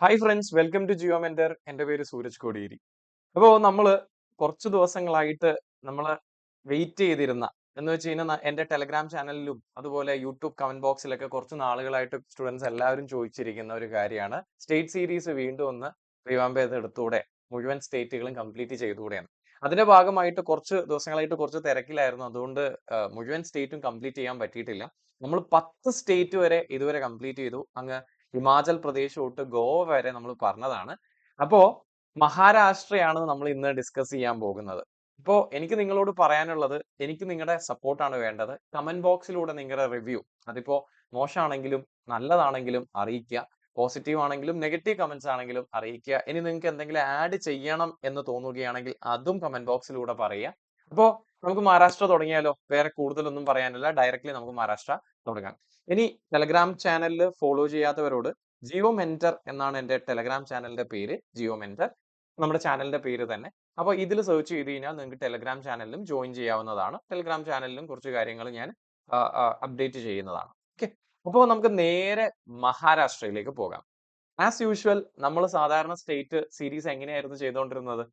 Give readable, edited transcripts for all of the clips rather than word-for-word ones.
Hi friends, welcome to Jio mentor. എൻ്റെ പേര് സൂരജ് കോടിയേരി. അപ്പോൾ നമ്മൾ കുറച്ച് ദിവസങ്ങളായിട്ട് നമ്മൾ വെയിറ്റ് ചെയ്തിരുന്ന എന്ന് വെച്ച് കഴിഞ്ഞാൽ എൻ്റെ ടെലഗ്രാം ചാനലിലും അതുപോലെ യൂട്യൂബ് കമന്റ് ബോക്സിലൊക്കെ കുറച്ച് നാളുകളായിട്ട് സ്റ്റുഡൻസ് എല്ലാവരും ചോദിച്ചിരിക്കുന്ന ഒരു കാര്യമാണ്, സ്റ്റേറ്റ് സീരീസ് വീണ്ടും ഒന്ന് റിവാമ്പ് ചെയ്തെടുത്തൂടെ, മുഴുവൻ സ്റ്റേറ്റുകളും കംപ്ലീറ്റ് ചെയ്തുകൂടെയാണ്. അതിന്റെ ഭാഗമായിട്ട് കുറച്ച് ദിവസങ്ങളായിട്ട് കുറച്ച് തിരക്കിലായിരുന്നു. അതുകൊണ്ട് മുഴുവൻ സ്റ്റേറ്റും കംപ്ലീറ്റ് ചെയ്യാൻ പറ്റിയിട്ടില്ല. നമ്മൾ 10 സ്റ്റേറ്റ് വരെ ഇതുവരെ കംപ്ലീറ്റ് ചെയ്തു. അങ്ങ് ഹിമാചൽ പ്രദേശ് തൊട്ട് ഗോവ വരെ നമ്മൾ പറഞ്ഞതാണ്. അപ്പോ മഹാരാഷ്ട്രയാണ് നമ്മൾ ഇന്ന് ഡിസ്കസ് ചെയ്യാൻ പോകുന്നത്. ഇപ്പോ എനിക്ക് നിങ്ങളോട് പറയാനുള്ളത്, എനിക്ക് നിങ്ങളുടെ സപ്പോർട്ടാണ് വേണ്ടത്. കമന്റ് ബോക്സിലൂടെ നിങ്ങളുടെ റിവ്യൂ, അതിപ്പോ മോശമാണെങ്കിലും നല്ലതാണെങ്കിലും അറിയിക്കുക. പോസിറ്റീവ് ആണെങ്കിലും നെഗറ്റീവ് കമന്റ്സ് ആണെങ്കിലും അറിയിക്കുക. ഇനി നിങ്ങൾക്ക് എന്തെങ്കിലും ആഡ് ചെയ്യണം എന്ന് തോന്നുകയാണെങ്കിൽ അതും കമന്റ് ബോക്സിലൂടെ പറയുക. അപ്പോ നമുക്ക് മഹാരാഷ്ട്ര തുടങ്ങിയാലോ? വേറെ കൂടുതലൊന്നും പറയാനില്ല, ഡയറക്റ്റ്ലി നമുക്ക് മഹാരാഷ്ട്ര തുടങ്ങാം. ഇനി ടെലഗ്രാം ചാനലിൽ ഫോളോ ചെയ്യാത്തവരോട്, ജിയോ മെന്റർ എന്നാണ് എൻ്റെ ടെലഗ്രാം ചാനലിന്റെ പേര്. ജിയോ മെന്റർ നമ്മുടെ ചാനലിന്റെ പേര് തന്നെ. അപ്പോൾ ഇതിൽ സെർച്ച് ചെയ്ത് കഴിഞ്ഞാൽ നിങ്ങൾക്ക് ടെലഗ്രാം ചാനലിലും ജോയിൻ ചെയ്യാവുന്നതാണ്. ടെലഗ്രാം ചാനലിലും കുറച്ച് കാര്യങ്ങൾ ഞാൻ അപ്ഡേറ്റ് ചെയ്യുന്നതാണ്. ഓക്കെ, അപ്പോൾ നമുക്ക് നേരെ മഹാരാഷ്ട്രയിലേക്ക് പോകാം. ആസ് യൂഷ്വൽ നമ്മൾ സാധാരണ സ്റ്റേറ്റ് സീരീസ് എങ്ങനെയായിരുന്നു ചെയ്തുകൊണ്ടിരുന്നത്?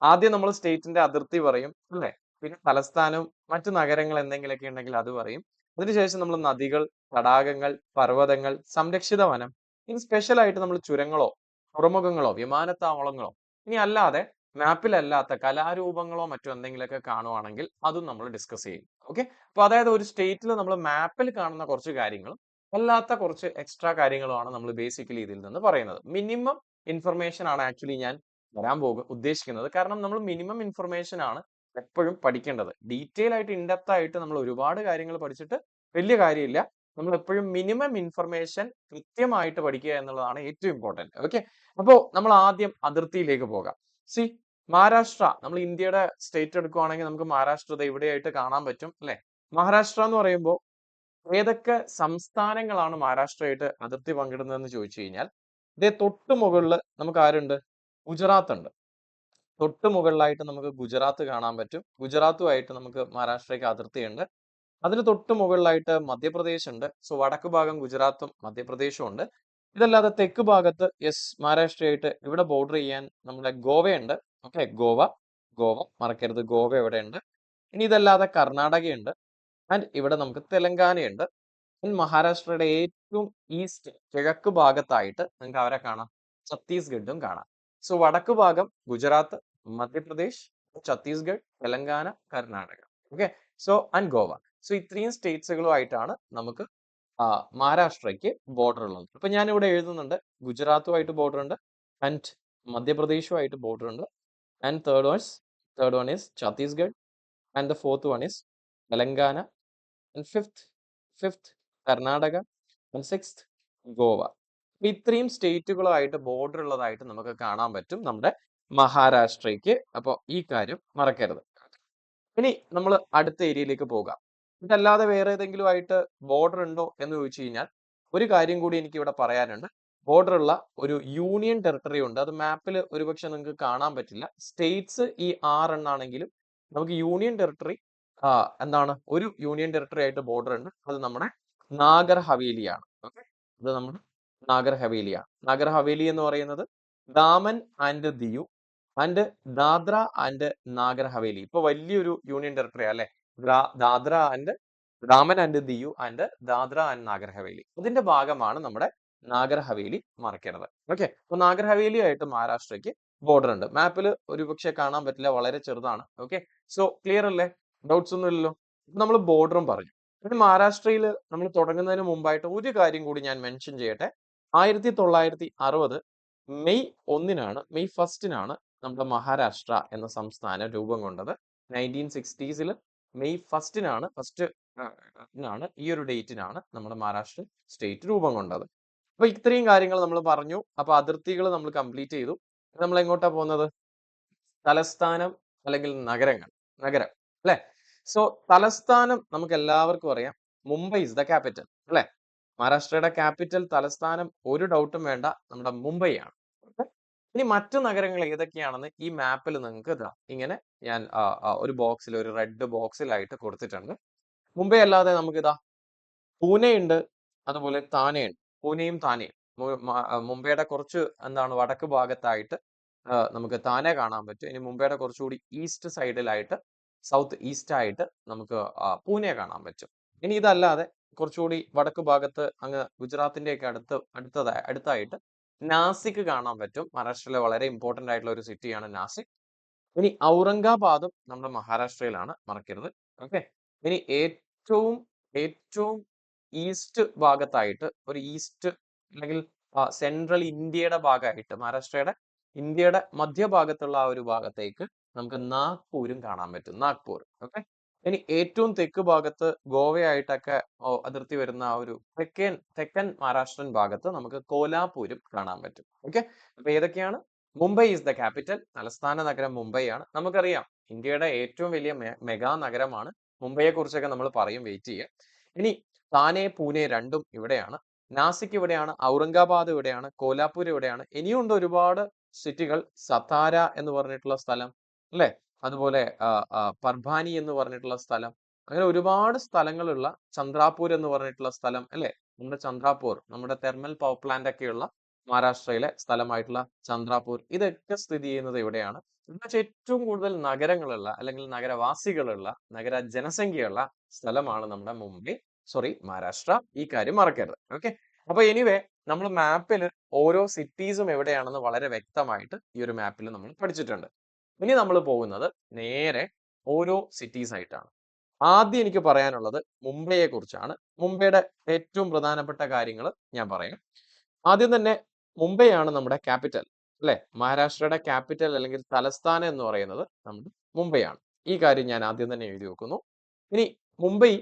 ആദ്യം നമ്മൾ സ്റ്റേറ്റിന്റെ അതിർത്തി പറയും, അല്ലേ? പിന്നെ തലസ്ഥാനവും മറ്റു നഗരങ്ങൾ എന്തെങ്കിലുമൊക്കെ ഉണ്ടെങ്കിൽ അത് പറയും. അതിനുശേഷം നമ്മൾ നദികൾ, തടാകങ്ങൾ, പർവ്വതങ്ങൾ, സംരക്ഷിത വനം, ഇനി സ്പെഷ്യൽ ആയിട്ട് നമ്മൾ ചുരങ്ങളോ തുറമുഖങ്ങളോ വിമാനത്താവളങ്ങളോ, ഇനി അല്ലാതെ മാപ്പിലല്ലാത്ത കലാരൂപങ്ങളോ മറ്റോ എന്തെങ്കിലുമൊക്കെ കാണുവാണെങ്കിൽ അതും നമ്മൾ ഡിസ്കസ് ചെയ്യും. ഓക്കെ, അപ്പൊ അതായത് ഒരു സ്റ്റേറ്റിൽ നമ്മൾ മാപ്പിൽ കാണുന്ന കുറച്ച് കാര്യങ്ങളും അല്ലാത്ത കുറച്ച് എക്സ്ട്രാ കാര്യങ്ങളുമാണ് നമ്മൾ ബേസിക്കലി ഇതിൽ നിന്ന് പറയുന്നത്. മിനിമം ഇൻഫർമേഷൻ ആണ് ആക്ച്വലി ഞാൻ വരാൻ ഉദ്ദേശിക്കുന്നത്. കാരണം നമ്മൾ മിനിമം ഇൻഫർമേഷൻ ആണ് എപ്പോഴും പഠിക്കേണ്ടത്. ഡീറ്റെയിൽ ആയിട്ട് ഇൻഡെപ്ത് ആയിട്ട് നമ്മൾ ഒരുപാട് കാര്യങ്ങൾ പഠിച്ചിട്ട് വലിയ കാര്യമില്ല. നമ്മൾ എപ്പോഴും മിനിമം ഇൻഫർമേഷൻ കൃത്യമായിട്ട് പഠിക്കുക എന്നുള്ളതാണ് ഏറ്റവും ഇമ്പോർട്ടന്റ്. ഓക്കെ, അപ്പോ നമ്മൾ ആദ്യം അതിർത്തിയിലേക്ക് പോകാം. സി, മഹാരാഷ്ട്ര, നമ്മൾ ഇന്ത്യയുടെ സ്റ്റേറ്റ് എടുക്കുവാണെങ്കിൽ നമുക്ക് മഹാരാഷ്ട്ര ദേ ഇവിടെയായിട്ട് കാണാൻ പറ്റും, അല്ലെ? മഹാരാഷ്ട്ര എന്ന് പറയുമ്പോൾ ഏതൊക്കെ സംസ്ഥാനങ്ങളാണ് മഹാരാഷ്ട്രയായിട്ട് അതിർത്തി പങ്കിടുന്നതെന്ന് ചോദിച്ചു കഴിഞ്ഞാൽ, ഇതേ തൊട്ട് മുകളിൽ നമുക്ക് ആരുണ്ട്? ഗുജറാത്ത് ഉണ്ട്. തൊട്ട് മുകളിലായിട്ട് നമുക്ക് ഗുജറാത്ത് കാണാൻ പറ്റും. ഗുജറാത്തുമായിട്ട് നമുക്ക് മഹാരാഷ്ട്രയ്ക്ക് അതിർത്തിയുണ്ട്. അതിന് തൊട്ട് മുകളിലായിട്ട് മധ്യപ്രദേശ് ഉണ്ട്. സോ വടക്ക് ഭാഗം ഗുജറാത്തും മധ്യപ്രദേശും ഉണ്ട്. ഇതല്ലാതെ തെക്ക് ഭാഗത്ത് മഹാരാഷ്ട്രയായിട്ട് ഇവിടെ ബോർഡർ ചെയ്യാൻ നമ്മുടെ ഗോവയുണ്ട്. ഓക്കെ, ഗോവ, ഗോവ മറക്കരുത്, ഗോവ ഇവിടെ ഉണ്ട്. ഇനി ഇതല്ലാതെ കർണാടകയുണ്ട്. ആൻഡ് ഇവിടെ നമുക്ക് തെലങ്കാനയുണ്ട്. മഹാരാഷ്ട്രയുടെ ഏറ്റവും ഈസ്റ്റ് കിഴക്ക് ഭാഗത്തായിട്ട് നിങ്ങൾക്ക് അവരെ കാണാം, ഛത്തീസ്ഗഡും കാണാം. സോ വടക്ക് ഭാഗം Gujarat, Madhya Pradesh, Chhattisgarh, Telangana, Karnataka. Okay, so and Goa. So ഇത്രയും സ്റ്റേറ്റ്സുകളുമായിട്ടാണ് നമുക്ക് മഹാരാഷ്ട്രയ്ക്ക് ബോർഡർ ഉള്ളത്. അപ്പൊ ഞാൻ ഇവിടെ എഴുതുന്നുണ്ട്, ഗുജറാത്തുമായിട്ട് ബോർഡർ ഉണ്ട്, ആൻഡ് മധ്യപ്രദേശുമായിട്ട് ബോർഡർ ഉണ്ട്, and third one is Chhattisgarh, and the fourth one is Telangana, and fifth Karnataka, and sixth Goa. ഇത്രയും സ്റ്റേറ്റുകളുമായിട്ട് ബോർഡർ ഉള്ളതായിട്ട് നമുക്ക് കാണാൻ പറ്റും നമ്മുടെ മഹാരാഷ്ട്രയ്ക്ക്. അപ്പോൾ ഈ കാര്യം മറക്കരുത്. ഇനി നമ്മൾ അടുത്ത ഏരിയയിലേക്ക് പോകാം. ഇതല്ലാതെ വേറെ ഏതെങ്കിലും ആയിട്ട് ബോർഡർ ഉണ്ടോ എന്ന് ചോദിച്ചു കഴിഞ്ഞാൽ, ഒരു കാര്യം കൂടി എനിക്ക് ഇവിടെ പറയാനുണ്ട്. ബോർഡർ ഉള്ള ഒരു യൂണിയൻ ടെറിട്ടറി ഉണ്ട്. അത് മാപ്പിൽ ഒരുപക്ഷെ നിങ്ങൾക്ക് കാണാൻ പറ്റില്ല. സ്റ്റേറ്റ്സ് ഈ 6 എണ്ണാണെങ്കിലും നമുക്ക് യൂണിയൻ ടെറിട്ടറി എന്താണ്, ഒരു യൂണിയൻ ടെറിട്ടറി ആയിട്ട് ബോർഡർ ഉണ്ട്. അത് നമ്മുടെ നാഗർ ഹവേലിയാണ്. ഓക്കെ, അത് നമ്മുടെ നാഗർ ഹവേലിയാണ്. നാഗർ ഹവേലി എന്ന് പറയുന്നത് Daman and Diu and Dadra and Nagar Haveli. ഇപ്പൊ വലിയൊരു യൂണിയൻ ടെറിട്ടറി അല്ലെ, Dadra and Daman and Diu and Dadra and Nagar Haveli. ഇതിന്റെ ഭാഗമാണ് നമ്മുടെ നാഗർ ഹവേലി, മറക്കരുത്. ഓക്കെ, അപ്പൊ നാഗർ ഹവേലി ആയിട്ട് മഹാരാഷ്ട്രയ്ക്ക് ബോർഡർ ഉണ്ട്. മാപ്പിൽ ഒരുപക്ഷെ കാണാൻ പറ്റില്ല, വളരെ ചെറുതാണ്. ഓക്കെ, സോ ക്ലിയർ അല്ലേ? ഡൗട്ട്സ് ഒന്നും ഇല്ലല്ലോ. നമ്മൾ ബോർഡറും പറഞ്ഞു. പിന്നെ മഹാരാഷ്ട്രയിൽ നമ്മൾ തുടങ്ങുന്നതിന് മുമ്പായിട്ട് ഒരു കാര്യം കൂടി ഞാൻ മെൻഷൻ ചെയ്യട്ടെ. 1960 മെയ് 1-നാണ്, മെയ് 1-നാണ് നമ്മുടെ മഹാരാഷ്ട്ര എന്ന സംസ്ഥാനം രൂപം കൊണ്ടത്. 1960s മെയ് 1-നാണ്, ഈ ഒരു ഡേറ്റിനാണ് നമ്മുടെ മഹാരാഷ്ട്ര സ്റ്റേറ്റ് രൂപം കൊണ്ടത്. അപ്പൊ ഇത്രയും കാര്യങ്ങൾ നമ്മൾ പറഞ്ഞു. അപ്പൊ അതിർത്തികൾ നമ്മൾ കംപ്ലീറ്റ് ചെയ്തു. നമ്മൾ എങ്ങോട്ടാ പോകുന്നത്? തലസ്ഥാനം അല്ലെങ്കിൽ നഗരം, അല്ലെ? സോ തലസ്ഥാനം നമുക്ക് എല്ലാവർക്കും അറിയാം, മുംബൈ ഇസ് ദ ക്യാപിറ്റൽ, അല്ലെ? മഹാരാഷ്ട്രയുടെ ക്യാപിറ്റൽ തലസ്ഥാനം, ഒരു ഡൗട്ടും വേണ്ട, നമ്മുടെ മുംബൈ ആണ്. Okay? ഇനി മറ്റു നഗരങ്ങൾ ഏതൊക്കെയാണെന്ന് ഈ മാപ്പിൽ നിങ്ങൾക്ക് ഇതാ ഇങ്ങനെ ഞാൻ ഒരു ബോക്സിൽ, ഒരു റെഡ് ബോക്സിലായിട്ട് കൊടുത്തിട്ടുണ്ട്. മുംബൈ അല്ലാതെ നമുക്ക് ഇതാ പൂനെ ഉണ്ട്, അതുപോലെ താനെ ഉണ്ട്. പൂനെയും താനെയും മുംബൈയുടെ കുറച്ച് എന്താണ് വടക്ക് ഭാഗത്തായിട്ട് നമുക്ക് താനെ കാണാൻ പറ്റും. ഇനി മുംബൈയുടെ കുറച്ചുകൂടി ഈസ്റ്റ് സൈഡിലായിട്ട് സൗത്ത് ഈസ്റ്റ് ആയിട്ട് നമുക്ക് പൂനെ കാണാൻ പറ്റും. ഇനി ഇതല്ലാതെ കുറച്ചുകൂടി വടക്ക് ഭാഗത്ത് അങ്ങ് ഗുജറാത്തിന്റെയൊക്കെ അടുത്തായിട്ട് നാസിക് കാണാൻ പറ്റും. മഹാരാഷ്ട്രയിലെ വളരെ ഇമ്പോർട്ടന്റ് ആയിട്ടുള്ള ഒരു സിറ്റിയാണ് നാസിക്. ഇനി ഔറംഗാബാദും നമ്മുടെ മഹാരാഷ്ട്രയിലാണ്, മറക്കരുത്. ഓക്കെ. ഇനി ഏറ്റവും ഏറ്റവും ഈസ്റ്റ് ഭാഗത്തായിട്ട് ഒരു ഈസ്റ്റ് അല്ലെങ്കിൽ സെൻട്രൽ ഇന്ത്യയുടെ ഭാഗമായിട്ട് ഇന്ത്യയുടെ മധ്യഭാഗത്തുള്ള ആ ഒരു ഭാഗത്തേക്ക് നമുക്ക് നാഗ്പൂരും കാണാൻ പറ്റും. നാഗ്പൂർ. ഓക്കെ. ഇനി ഏറ്റവും തെക്ക് ഭാഗത്ത് ഗോവയായിട്ടൊക്കെ അതിർത്തി വരുന്ന ആ ഒരു തെക്കൻ മഹാരാഷ്ട്രൻ ഭാഗത്ത് നമുക്ക് കോലാപൂരും കാണാൻ പറ്റും. ഓക്കെ. അപ്പൊ ഏതൊക്കെയാണ്? Mumbai is the capital. തലസ്ഥാന നഗരം മുംബൈ ആണ്. നമുക്കറിയാം ഇന്ത്യയുടെ ഏറ്റവും വലിയ മെഗാ നഗരമാണ്. മുംബൈയെ കുറിച്ചൊക്കെ നമ്മൾ പറയും, വെയിറ്റ് ചെയ്യുക. ഇനി താനെ, പൂനെ രണ്ടും ഇവിടെയാണ്. നാസിക് ഇവിടെയാണ്, ഔറംഗാബാദ് ഇവിടെയാണ്, കോലാപൂർ ഇവിടെയാണ്. ഇനിയുണ്ട് ഒരുപാട് സിറ്റികൾ. സതാര എന്ന് പറഞ്ഞിട്ടുള്ള സ്ഥലം, അല്ലെ? അതുപോലെ പർഭാനി എന്ന് പറഞ്ഞിട്ടുള്ള സ്ഥലം. അങ്ങനെ ഒരുപാട് സ്ഥലങ്ങളുള്ള ചന്ദ്രാപൂർ എന്ന് പറഞ്ഞിട്ടുള്ള സ്ഥലം, അല്ലെ? നമ്മുടെ ചന്ദ്രാപൂർ, നമ്മുടെ തെർമൽ പവർ പ്ലാന്റ് ഒക്കെയുള്ള മഹാരാഷ്ട്രയിലെ സ്ഥലമായിട്ടുള്ള ചന്ദ്രാപൂർ, ഇതൊക്കെ സ്ഥിതി ചെയ്യുന്നത് ഇവിടെയാണ്. എന്നുവെച്ചാൽ ഏറ്റവും കൂടുതൽ നഗരങ്ങളുള്ള അല്ലെങ്കിൽ നഗരവാസികളുള്ള നഗര ജനസംഖ്യയുള്ള സ്ഥലമാണ് നമ്മുടെ മഹാരാഷ്ട്ര. ഈ കാര്യം മറക്കരുത്. ഓക്കെ. അപ്പൊ എനിവേ നമ്മൾ മാപ്പിൽ ഓരോ സിറ്റീസും എവിടെയാണെന്ന് വളരെ വ്യക്തമായിട്ട് ഈ ഒരു മാപ്പിൽ നമ്മൾ പഠിച്ചിട്ടുണ്ട്. ഇനി നമ്മൾ പോകുന്നത് നേരെ ഓരോ സിറ്റീസ് ആയിട്ടാണ്. ആദ്യം എനിക്ക് പറയാനുള്ളത് മുംബൈയെ കുറിച്ചാണ്. മുംബൈയുടെ ഏറ്റവും പ്രധാനപ്പെട്ട കാര്യങ്ങൾ ഞാൻ പറയാം. ആദ്യം തന്നെ മുംബൈ ആണ് നമ്മുടെ ക്യാപിറ്റൽ, അല്ലെ? മഹാരാഷ്ട്രയുടെ ക്യാപിറ്റൽ അല്ലെങ്കിൽ തലസ്ഥാനം എന്ന് പറയുന്നത് നമ്മുടെ മുംബൈ ആണ്. ഈ കാര്യം ഞാൻ ആദ്യം തന്നെ എഴുതി വെക്കുന്നു. ഇനി മുംബൈ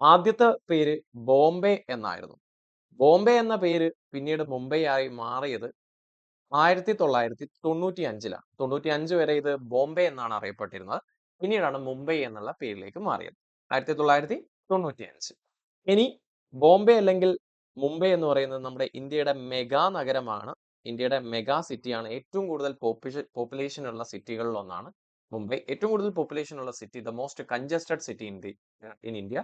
ആദ്യത്തെ പേര് ബോംബെ എന്നായിരുന്നു. ബോംബെ എന്ന പേര് പിന്നീട് മുംബൈ ആയി മാറിയത് 1995 95 വരെ ഇത് ബോംബെ എന്നാണ് അറിയപ്പെട്ടിരുന്നത്. പിന്നീടാണ് മുംബൈ എന്നുള്ള പേരിലേക്ക് മാറിയത് 1995. ഇനി ബോംബെ അല്ലെങ്കിൽ മുംബൈ എന്ന് പറയുന്നത് നമ്മുടെ ഇന്ത്യയുടെ മെഗാ നഗരമാണ്. ഇന്ത്യയുടെ മെഗാ സിറ്റിയാണ്. ഏറ്റവും കൂടുതൽ പോപ്പുലേഷൻ ഉള്ള സിറ്റികളിൽ ഒന്നാണ് മുംബൈ. ഏറ്റവും കൂടുതൽ പോപ്പുലേഷൻ ഉള്ള city, the most congested city in India.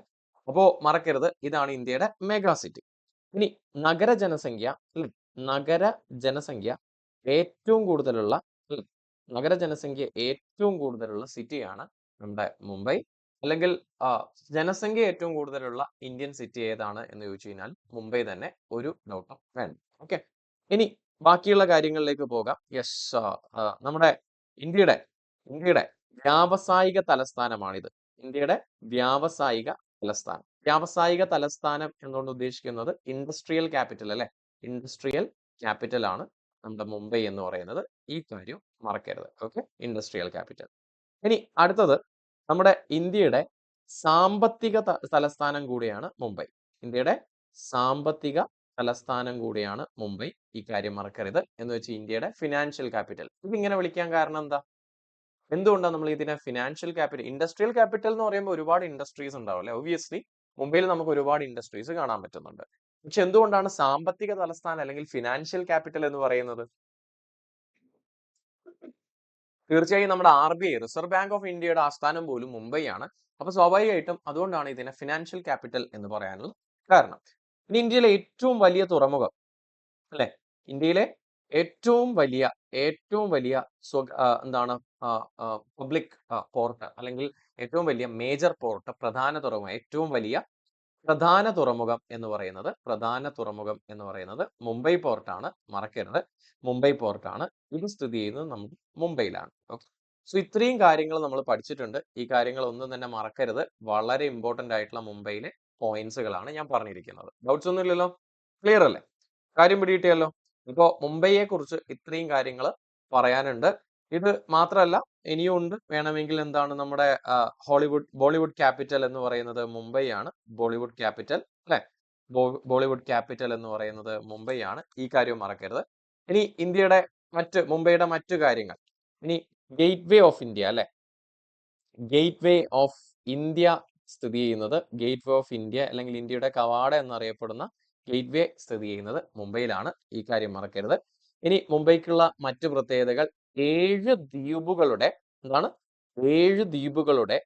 അപ്പോ മറക്കരുത്, ഇതാണ് ഇന്ത്യയുടെ മെഗാ സിറ്റി. ഇനി നഗര ജനസംഖ്യ ഏറ്റവും കൂടുതലുള്ള സിറ്റിയാണ് നമ്മുടെ മുംബൈ. അല്ലെങ്കിൽ ജനസംഖ്യ ഏറ്റവും കൂടുതലുള്ള ഇന്ത്യൻ സിറ്റി ഏതാണ് എന്ന് ചോദിച്ചു കഴിഞ്ഞാൽ മുംബൈ തന്നെ, ഒരു ഡൗട്ടും വേണ്ട. ഓക്കെ. ഇനി ബാക്കിയുള്ള കാര്യങ്ങളിലേക്ക് പോകാം. യെസ്, നമ്മുടെ ഇന്ത്യയുടെ വ്യാവസായിക തലസ്ഥാനമാണിത്. ഇന്ത്യയുടെ വ്യാവസായിക തലസ്ഥാനം. വ്യാവസായിക തലസ്ഥാനം എന്നുകൊണ്ട് ഉദ്ദേശിക്കുന്നത് ഇൻഡസ്ട്രിയൽ ക്യാപിറ്റൽ, അല്ലെ? ഇൻഡസ്ട്രിയൽ ക്യാപിറ്റൽ ആണ് നമ്മുടെ മുംബൈ എന്ന് പറയുന്നത്. ഈ കാര്യം മറക്കരുത്. ഓക്കെ. Industrial capital. ഇനി അടുത്തത് നമ്മുടെ ഇന്ത്യയുടെ സാമ്പത്തിക തലസ്ഥാനം കൂടിയാണ് മുംബൈ. ഇന്ത്യയുടെ സാമ്പത്തിക തലസ്ഥാനം കൂടിയാണ് മുംബൈ. ഈ കാര്യം മറക്കരുത്. എന്ന് വെച്ച് ഇന്ത്യയുടെ ഫിനാൻഷ്യൽ ക്യാപിറ്റൽ. ഇതിങ്ങനെ വിളിക്കാൻ കാരണം എന്താ? എന്തുകൊണ്ടാണ് നമ്മൾ ഇതിനെ ഫിനാൻഷ്യൽ ക്യാപിറ്റൽ? ഇൻഡസ്ട്രിയൽ ക്യാപിറ്റൽ എന്ന് പറയുമ്പോൾ ഒരുപാട് ഇൻഡസ്ട്രീസ് ഉണ്ടാവും, അല്ലെ? ഒബ്വിയസ്ലി മുംബൈയിൽ നമുക്ക് ഒരുപാട് ഇൻഡസ്ട്രീസ് കാണാൻ പറ്റുന്നുണ്ട്. പക്ഷെ എന്തുകൊണ്ടാണ് സാമ്പത്തിക തലസ്ഥാനം അല്ലെങ്കിൽ ഫിനാൻഷ്യൽ ക്യാപിറ്റൽ എന്ന് പറയുന്നത്? തീർച്ചയായും നമ്മുടെ RBI, റിസർവ് ബാങ്ക് ഓഫ് ഇന്ത്യയുടെ ആസ്ഥാനം പോലും മുംബൈ ആണ്. അപ്പൊ സ്വാഭാവികമായിട്ടും അതുകൊണ്ടാണ് ഇതിനെ ഫിനാൻഷ്യൽ ക്യാപിറ്റൽ എന്ന് പറയാനുള്ള കാരണം. ഇനി ഇന്ത്യയിലെ ഏറ്റവും വലിയ തുറമുഖം, അല്ലെ? ഇന്ത്യയിലെ ഏറ്റവും വലിയ എന്താണ് പബ്ലിക് പോർട്ട് അല്ലെങ്കിൽ ഏറ്റവും വലിയ മേജർ പോർട്ട്, പ്രധാന തുറമുഖം എന്ന് പറയുന്നത് മുംബൈ പോർട്ടാണ്. മറക്കരുത്, മുംബൈ പോർട്ടാണ്. ഇത് സ്ഥിതി ചെയ്യുന്നത് നമ്മുടെ മുംബൈയിലാണ്. ഓക്കെ. സോ ഇത്രയും കാര്യങ്ങൾ നമ്മൾ പഠിച്ചിട്ടുണ്ട്. ഈ കാര്യങ്ങൾ ഒന്നും തന്നെ മറക്കരുത്. വളരെ ഇമ്പോർട്ടന്റ് ആയിട്ടുള്ള മുംബൈയിലെ പോയിന്റ്സുകളാണ് ഞാൻ പറഞ്ഞിരിക്കുന്നത്. ഡൗട്ട്സ് ഒന്നും ഇല്ലല്ലോ? ക്ലിയർ അല്ലേ? കാര്യം പിടികിട്ടിയല്ലോ? ഇപ്പോ മുംബൈയെ കുറിച്ച് ഇത്രയും കാര്യങ്ങൾ പറയാനുണ്ട്. ഇത് മാത്രമല്ല, ഇനിയും ഉണ്ട്. വേണമെങ്കിൽ എന്താണ് നമ്മുടെ ബോളിവുഡ് ക്യാപിറ്റൽ എന്ന് പറയുന്നത് മുംബൈ ആണ്. ബോളിവുഡ് ക്യാപിറ്റൽ, അല്ലെ? ബോളിവുഡ് ക്യാപിറ്റൽ എന്ന് പറയുന്നത് മുംബൈ ആണ്. ഈ കാര്യം മറക്കരുത്. ഇനി മുംബൈയുടെ മറ്റു കാര്യങ്ങൾ. ഇനി ഗേറ്റ് വേ ഓഫ് ഇന്ത്യ, അല്ലെ? ഗേറ്റ് വേ ഓഫ് ഇന്ത്യ സ്ഥിതി ചെയ്യുന്നത്, ഗേറ്റ് വേ ഓഫ് ഇന്ത്യ അല്ലെങ്കിൽ ഇന്ത്യയുടെ കവാട എന്നറിയപ്പെടുന്ന ഗേറ്റ് വേ സ്ഥിതി ചെയ്യുന്നത് മുംബൈയിലാണ്. ഈ കാര്യം മറക്കരുത്. ഇനി മുംബൈക്കുള്ള മറ്റു പ്രത്യേകതകൾ, 7 ദ്വീപുകളുടെ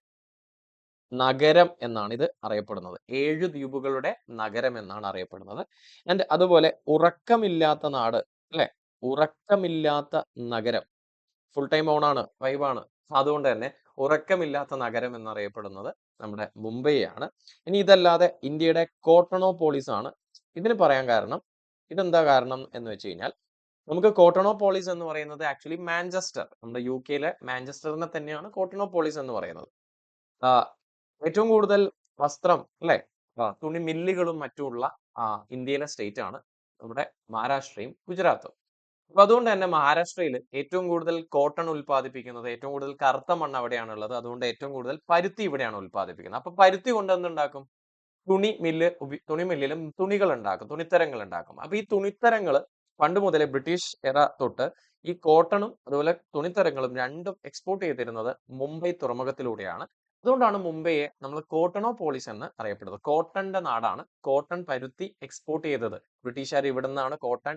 നഗരം എന്നാണ് ഇത് അറിയപ്പെടുന്നത്. 7 ദ്വീപുകളുടെ നഗരം എന്നാണ് അറിയപ്പെടുന്നത്. ആൻഡ് അതുപോലെ ഉറക്കമില്ലാത്ത നാട് അല്ലെ? ഉറക്കമില്ലാത്ത നഗരം. ഫുൾ ടൈം ഓൺ ആണ്, വൈബാണ്. അതുകൊണ്ട് തന്നെ ഉറക്കമില്ലാത്ത നഗരം എന്നറിയപ്പെടുന്നത് നമ്മുടെ മുംബൈയാണ്. ഇനി ഇതല്ലാതെ ഇന്ത്യയുടെ കോട്ടണോപോളിസ് ആണ്. ഇതിന് പറയാൻ കാരണം, ഇതെന്താ കാരണം എന്ന് വെച്ച് കഴിഞ്ഞാൽ, നമുക്ക് കോട്ടണോപോളിസ് എന്ന് പറയുന്നത് ആക്ച്വലി മാഞ്ചസ്റ്റർ, നമ്മുടെ യുകെയിലെ മാഞ്ചസ്റ്ററിനെ തന്നെയാണ് കോട്ടണോപോളിസ് എന്ന് പറയുന്നത്. ആ, ഏറ്റവും കൂടുതൽ വസ്ത്രം അല്ലെ, തുണി മില്ലുകളും മറ്റുമുള്ള ഇന്ത്യയിലെ സ്റ്റേറ്റ് ആണ് നമ്മുടെ മഹാരാഷ്ട്രയും ഗുജറാത്തും. അപ്പൊ അതുകൊണ്ട് തന്നെ മഹാരാഷ്ട്രയിൽ ഏറ്റവും കൂടുതൽ കോട്ടൺ ഉൽപ്പാദിപ്പിക്കുന്നത്, ഏറ്റവും കൂടുതൽ കറുത്ത മണ്ണ് അവിടെയാണുള്ളത്. അതുകൊണ്ട് ഏറ്റവും കൂടുതൽ പരുത്തി ഇവിടെയാണ് ഉൽപ്പാദിപ്പിക്കുന്നത്. അപ്പൊ പരുത്തി കൊണ്ട് എന്തുണ്ടാക്കും? തുണി മില്ലിലും തുണികൾ ഉണ്ടാക്കും, തുണിത്തരങ്ങൾ ഉണ്ടാക്കും. അപ്പൊ ഈ തുണിത്തരങ്ങൾ പണ്ട് മുതലേ ബ്രിട്ടീഷ് എറ തൊട്ട് ഈ കോട്ടണും അതുപോലെ തുണിത്തരങ്ങളും രണ്ടും എക്സ്പോർട്ട് ചെയ്തിരുന്നത് മുംബൈ തുറമുഖത്തിലൂടെയാണ്. അതുകൊണ്ടാണ് മുംബൈയെ നമ്മൾ കോട്ടണോപോളിസ് എന്ന് അറിയപ്പെടുന്നത്. കോട്ടന്റെ നാടാണ്. കോട്ടൺ പരുത്തി എക്സ്പോർട്ട് ചെയ്തത് ബ്രിട്ടീഷുകാർ ഇവിടെ നിന്നാണ് കോട്ടൺ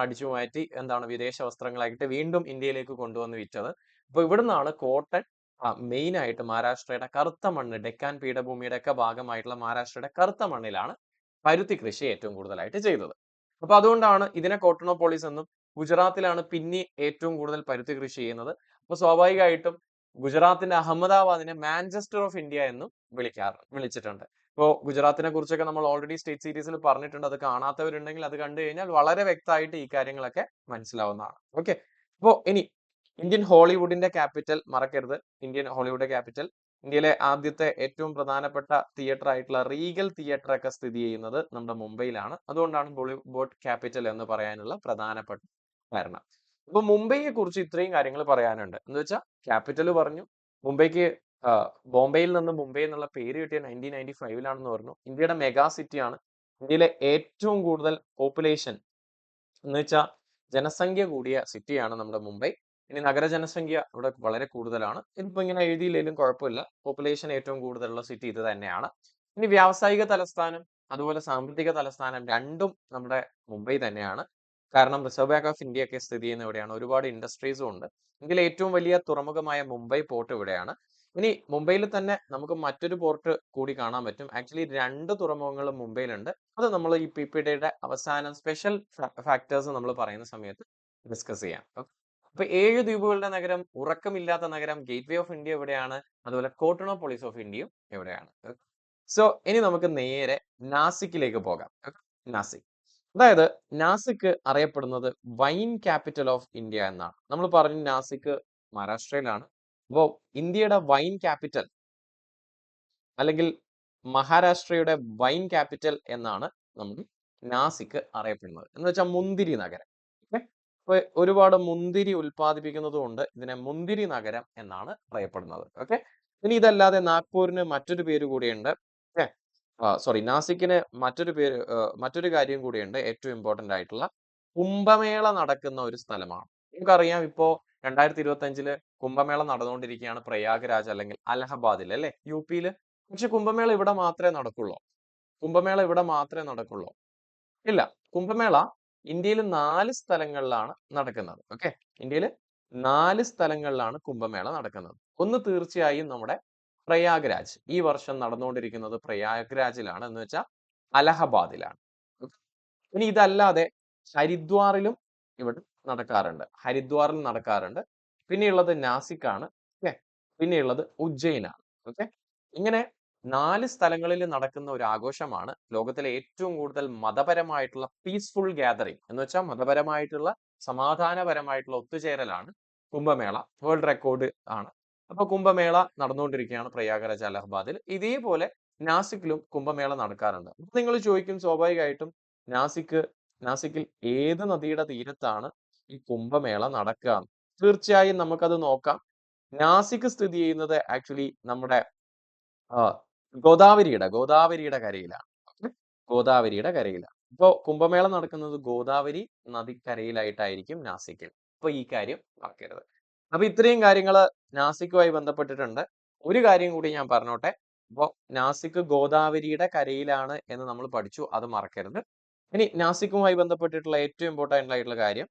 അടിച്ചു മാറ്റി വിദേശ വസ്ത്രങ്ങളായിട്ട് വീണ്ടും ഇന്ത്യയിലേക്ക് കൊണ്ടുവന്ന് വിറ്റത്. അപ്പൊ ഇവിടുന്നാണ് കോട്ടൺ മെയിൻ ആയിട്ട് മഹാരാഷ്ട്രയുടെ കറുത്ത മണ്ണ്, ഡെക്കാൻ പീഠഭൂമിയുടെ ഒക്കെ ഭാഗമായിട്ടുള്ള മഹാരാഷ്ട്രയുടെ കറുത്ത മണ്ണിലാണ് പരുത്തി കൃഷി ഏറ്റവും കൂടുതലായിട്ട് ചെയ്തത്. അപ്പൊ അതുകൊണ്ടാണ് ഇതിനെ കോട്ടണോപോളിസ് എന്നും, ഗുജറാത്തിലാണ് പിന്നെ ഏറ്റവും കൂടുതൽ പരുത്തി കൃഷി ചെയ്യുന്നത്. അപ്പൊ സ്വാഭാവികമായിട്ടും ഗുജറാത്തിന്റെ അഹമ്മദാബാദിനെ മാഞ്ചസ്റ്റർ ഓഫ് ഇന്ത്യ എന്നും വിളിച്ചിട്ടുണ്ട്. ഇപ്പോ ഗുജറാത്തിനെ കുറിച്ചൊക്കെ നമ്മൾ ഓൾറെഡി സ്റ്റേറ്റ് സീരീസിൽ പറഞ്ഞിട്ടുണ്ട്. അത് കാണാത്തവരുണ്ടെങ്കിൽ അത് കണ്ടു കഴിഞ്ഞാൽ വളരെ വ്യക്തമായിട്ട് ഈ കാര്യങ്ങളൊക്കെ മനസ്സിലാവുന്നതാണ്. ഓക്കെ, അപ്പോ ഇനി ഇന്ത്യൻ ഹോളിവുഡിന്റെ ക്യാപിറ്റൽ മറക്കരുത്. ഇന്ത്യൻ ഹോളിവുഡ് ക്യാപിറ്റൽ, ഇന്ത്യയിലെ ആദ്യത്തെ ഏറ്റവും പ്രധാനപ്പെട്ട തിയേറ്റർ ആയിട്ടുള്ള റീഗൽ തിയേറ്റർ ഒക്കെ സ്ഥിതി ചെയ്യുന്നത് നമ്മുടെ മുംബൈയിലാണ്. അതുകൊണ്ടാണ് ബോളിവുഡ് ക്യാപിറ്റൽ എന്ന് പറയാനുള്ള പ്രധാനപ്പെട്ട കാരണം. അപ്പൊ മുംബൈയെ കുറിച്ച് ഇത്രയും കാര്യങ്ങൾ പറയാനുണ്ട്. എന്ന് വെച്ചാൽ ക്യാപിറ്റൽ പറഞ്ഞു, മുംബൈക്ക് ബോംബെയിൽ നിന്ന് മുംബൈ എന്നുള്ള പേര് കിട്ടിയ 1995 പറഞ്ഞു. ഇന്ത്യയുടെ മെഗാ സിറ്റി ആണ്. ഇന്ത്യയിലെ ഏറ്റവും കൂടുതൽ പോപ്പുലേഷൻ എന്ന് വെച്ചാൽ ജനസംഖ്യ കൂടിയ സിറ്റിയാണ് നമ്മുടെ മുംബൈ. ഇനി നഗര ജനസംഖ്യ ഇവിടെ വളരെ കൂടുതലാണ്. ഇതിപ്പോ ഇങ്ങനെ എഴുതിയില്ലെങ്കിലും കുഴപ്പമില്ല. പോപ്പുലേഷൻ ഏറ്റവും കൂടുതലുള്ള സിറ്റി ഇത് തന്നെയാണ്. ഇനി വ്യാവസായിക തലസ്ഥാനം അതുപോലെ സാമ്പത്തിക തലസ്ഥാനം രണ്ടും നമ്മുടെ മുംബൈ തന്നെയാണ്. കാരണം റിസർവ് ബാങ്ക് ഓഫ് ഇന്ത്യ ഒക്കെ സ്ഥിതി ചെയ്യുന്ന ഇവിടെയാണ്. ഒരുപാട് ഇൻഡസ്ട്രീസും ഉണ്ട്. ഇന്ത്യയിലെ ഏറ്റവും വലിയ തുറമുഖമായ മുംബൈ പോർട്ട് ഇവിടെയാണ്. ഇനി മുംബൈയിൽ തന്നെ നമുക്ക് മറ്റൊരു പോർട്ട് കൂടി കാണാൻ പറ്റും. ആക്ച്വലി 2 തുറമുഖങ്ങളും മുംബൈയിലുണ്ട്. അത് നമ്മൾ ഈ PPT-യുടെ അവസാനം സ്പെഷ്യൽ ഫാക്ടേഴ്സ് നമ്മൾ പറയുന്ന സമയത്ത് ഡിസ്കസ് ചെയ്യാം. അപ്പൊ 7 ദ്വീപുകളുടെ നഗരം, ഉറക്കമില്ലാത്ത നഗരം, ഗേറ്റ്വേ ഓഫ് ഇന്ത്യ എവിടെയാണ്, അതുപോലെ കോട്ടണോപോളിസ് ഓഫ് ഇന്ത്യയും എവിടെയാണ്. സോ ഇനി നമുക്ക് നേരെ നാസിക്കിലേക്ക് പോകാം. നാസിക്, അതായത് നാസിക് അറിയപ്പെടുന്നത് വൈൻ ക്യാപിറ്റൽ ഓഫ് ഇന്ത്യ എന്നാണ്. നമ്മൾ പറഞ്ഞു നാസിക് മഹാരാഷ്ട്രയിലാണ്. അപ്പോ ഇന്ത്യയുടെ വൈൻ ക്യാപിറ്റൽ അല്ലെങ്കിൽ മഹാരാഷ്ട്രയുടെ വൈൻ ക്യാപിറ്റൽ എന്നാണ് നമ്മൾ നാസിക് അറിയപ്പെടുന്നത്. എന്ന് വെച്ചാൽ മുന്തിരി നഗരം. അപ്പൊ ഒരുപാട് മുന്തിരി ഉൽപ്പാദിപ്പിക്കുന്നത് കൊണ്ട് ഇതിനെ മുന്തിരി നഗരം എന്നാണ് അറിയപ്പെടുന്നത്. ഓക്കെ, ഇനി ഇതല്ലാതെ നാഗ്പൂരിന് മറ്റൊരു പേര് കൂടിയുണ്ട്. നാസിക്കിന് മറ്റൊരു കാര്യം കൂടിയുണ്ട്. ഏറ്റവും ഇമ്പോർട്ടന്റ് ആയിട്ടുള്ള കുംഭമേള നടക്കുന്ന ഒരു സ്ഥലമാണ്. നമുക്കറിയാം, ഇപ്പോ 2025 കുംഭമേള നടന്നുകൊണ്ടിരിക്കുകയാണ് പ്രയാഗ്രാജ് അല്ലെങ്കിൽ അലഹബാദിൽ അല്ലെ, UP-യില്. പക്ഷെ കുംഭമേള ഇവിടെ മാത്രമേ നടക്കുള്ളൂ. കുംഭമേള ഇവിടെ മാത്രമേ നടക്കുള്ളൂ ഇല്ല. കുംഭമേള ഇന്ത്യയിൽ 4 സ്ഥലങ്ങളിലാണ് നടക്കുന്നത്. ഓക്കെ, ഇന്ത്യയിൽ 4 സ്ഥലങ്ങളിലാണ് കുംഭമേള നടക്കുന്നത്. ഒന്ന് തീർച്ചയായും നമ്മുടെ പ്രയാഗ്രാജ്. ഈ വർഷം നടന്നുകൊണ്ടിരിക്കുന്നത് പ്രയാഗ്രാജിലാണ്, എന്ന് വെച്ചാൽ അലഹബാദിലാണ്. ഇനി ഇതല്ലാതെ ഹരിദ്വാറിലും ഇവിടെ നടക്കാറുണ്ട്. പിന്നെയുള്ളത് നാസിക് ആണ്. ഓക്കെ, പിന്നെയുള്ളത് ഉജ്ജയിനാണ്. ഓക്കെ, ഇങ്ങനെ 4 സ്ഥലങ്ങളിൽ നടക്കുന്ന ഒരു ആഘോഷമാണ്. ലോകത്തിലെ ഏറ്റവും കൂടുതൽ മതപരമായിട്ടുള്ള പീസ്ഫുൾ ഗ്യാതറിംഗ്, എന്ന് വെച്ചാൽ മതപരമായിട്ടുള്ള സമാധാനപരമായിട്ടുള്ള ഒത്തുചേരലാണ് കുംഭമേള. വേൾഡ് റെക്കോർഡ് ആണ്. അപ്പൊ കുംഭമേള നടന്നുകൊണ്ടിരിക്കുകയാണ് പ്രയാഗ്രാജ് അലഹബാദിൽ. ഇതേപോലെ നാസിക്കിലും കുംഭമേള നടക്കാറുണ്ട്. അപ്പൊ നിങ്ങൾ ചോദിക്കും സ്വാഭാവികമായിട്ടും, നാസിക്കിൽ ഏത് നദിയുടെ തീരത്താണ് ഈ കുംഭമേള നടക്കുക? തീർച്ചയായും നമുക്കത് നോക്കാം. നാസിക് സ്ഥിതി ചെയ്യുന്നത് ആക്ച്വലി നമ്മുടെ ഗോദാവരിയുടെ കരയിലാണ്. ഗോദാവരിയുടെ കരയിലാണ്. ഇപ്പോ കുംഭമേള നടക്കുന്നത് ഗോദാവരി നദിക്കരയിലായിട്ടായിരിക്കും നാസിക്കിൽ. അപ്പൊ ഈ കാര്യം മറക്കരുത്. അപ്പൊ ഇത്രയും കാര്യങ്ങൾ നാസിക്കുമായി ബന്ധപ്പെട്ടിട്ടുണ്ട്. ഒരു കാര്യം കൂടി ഞാൻ പറഞ്ഞോട്ടെ. അപ്പോ നാസിക് ഗോദാവരിയുടെ കരയിലാണ് എന്ന് നമ്മൾ പഠിച്ചു, അത് മറക്കരുത്. ഇനി നാസിക്കുമായി ബന്ധപ്പെട്ടിട്ടുള്ള ഏറ്റവും ഇമ്പോർട്ടന്റ് ആയിട്ടുള്ള കാര്യം,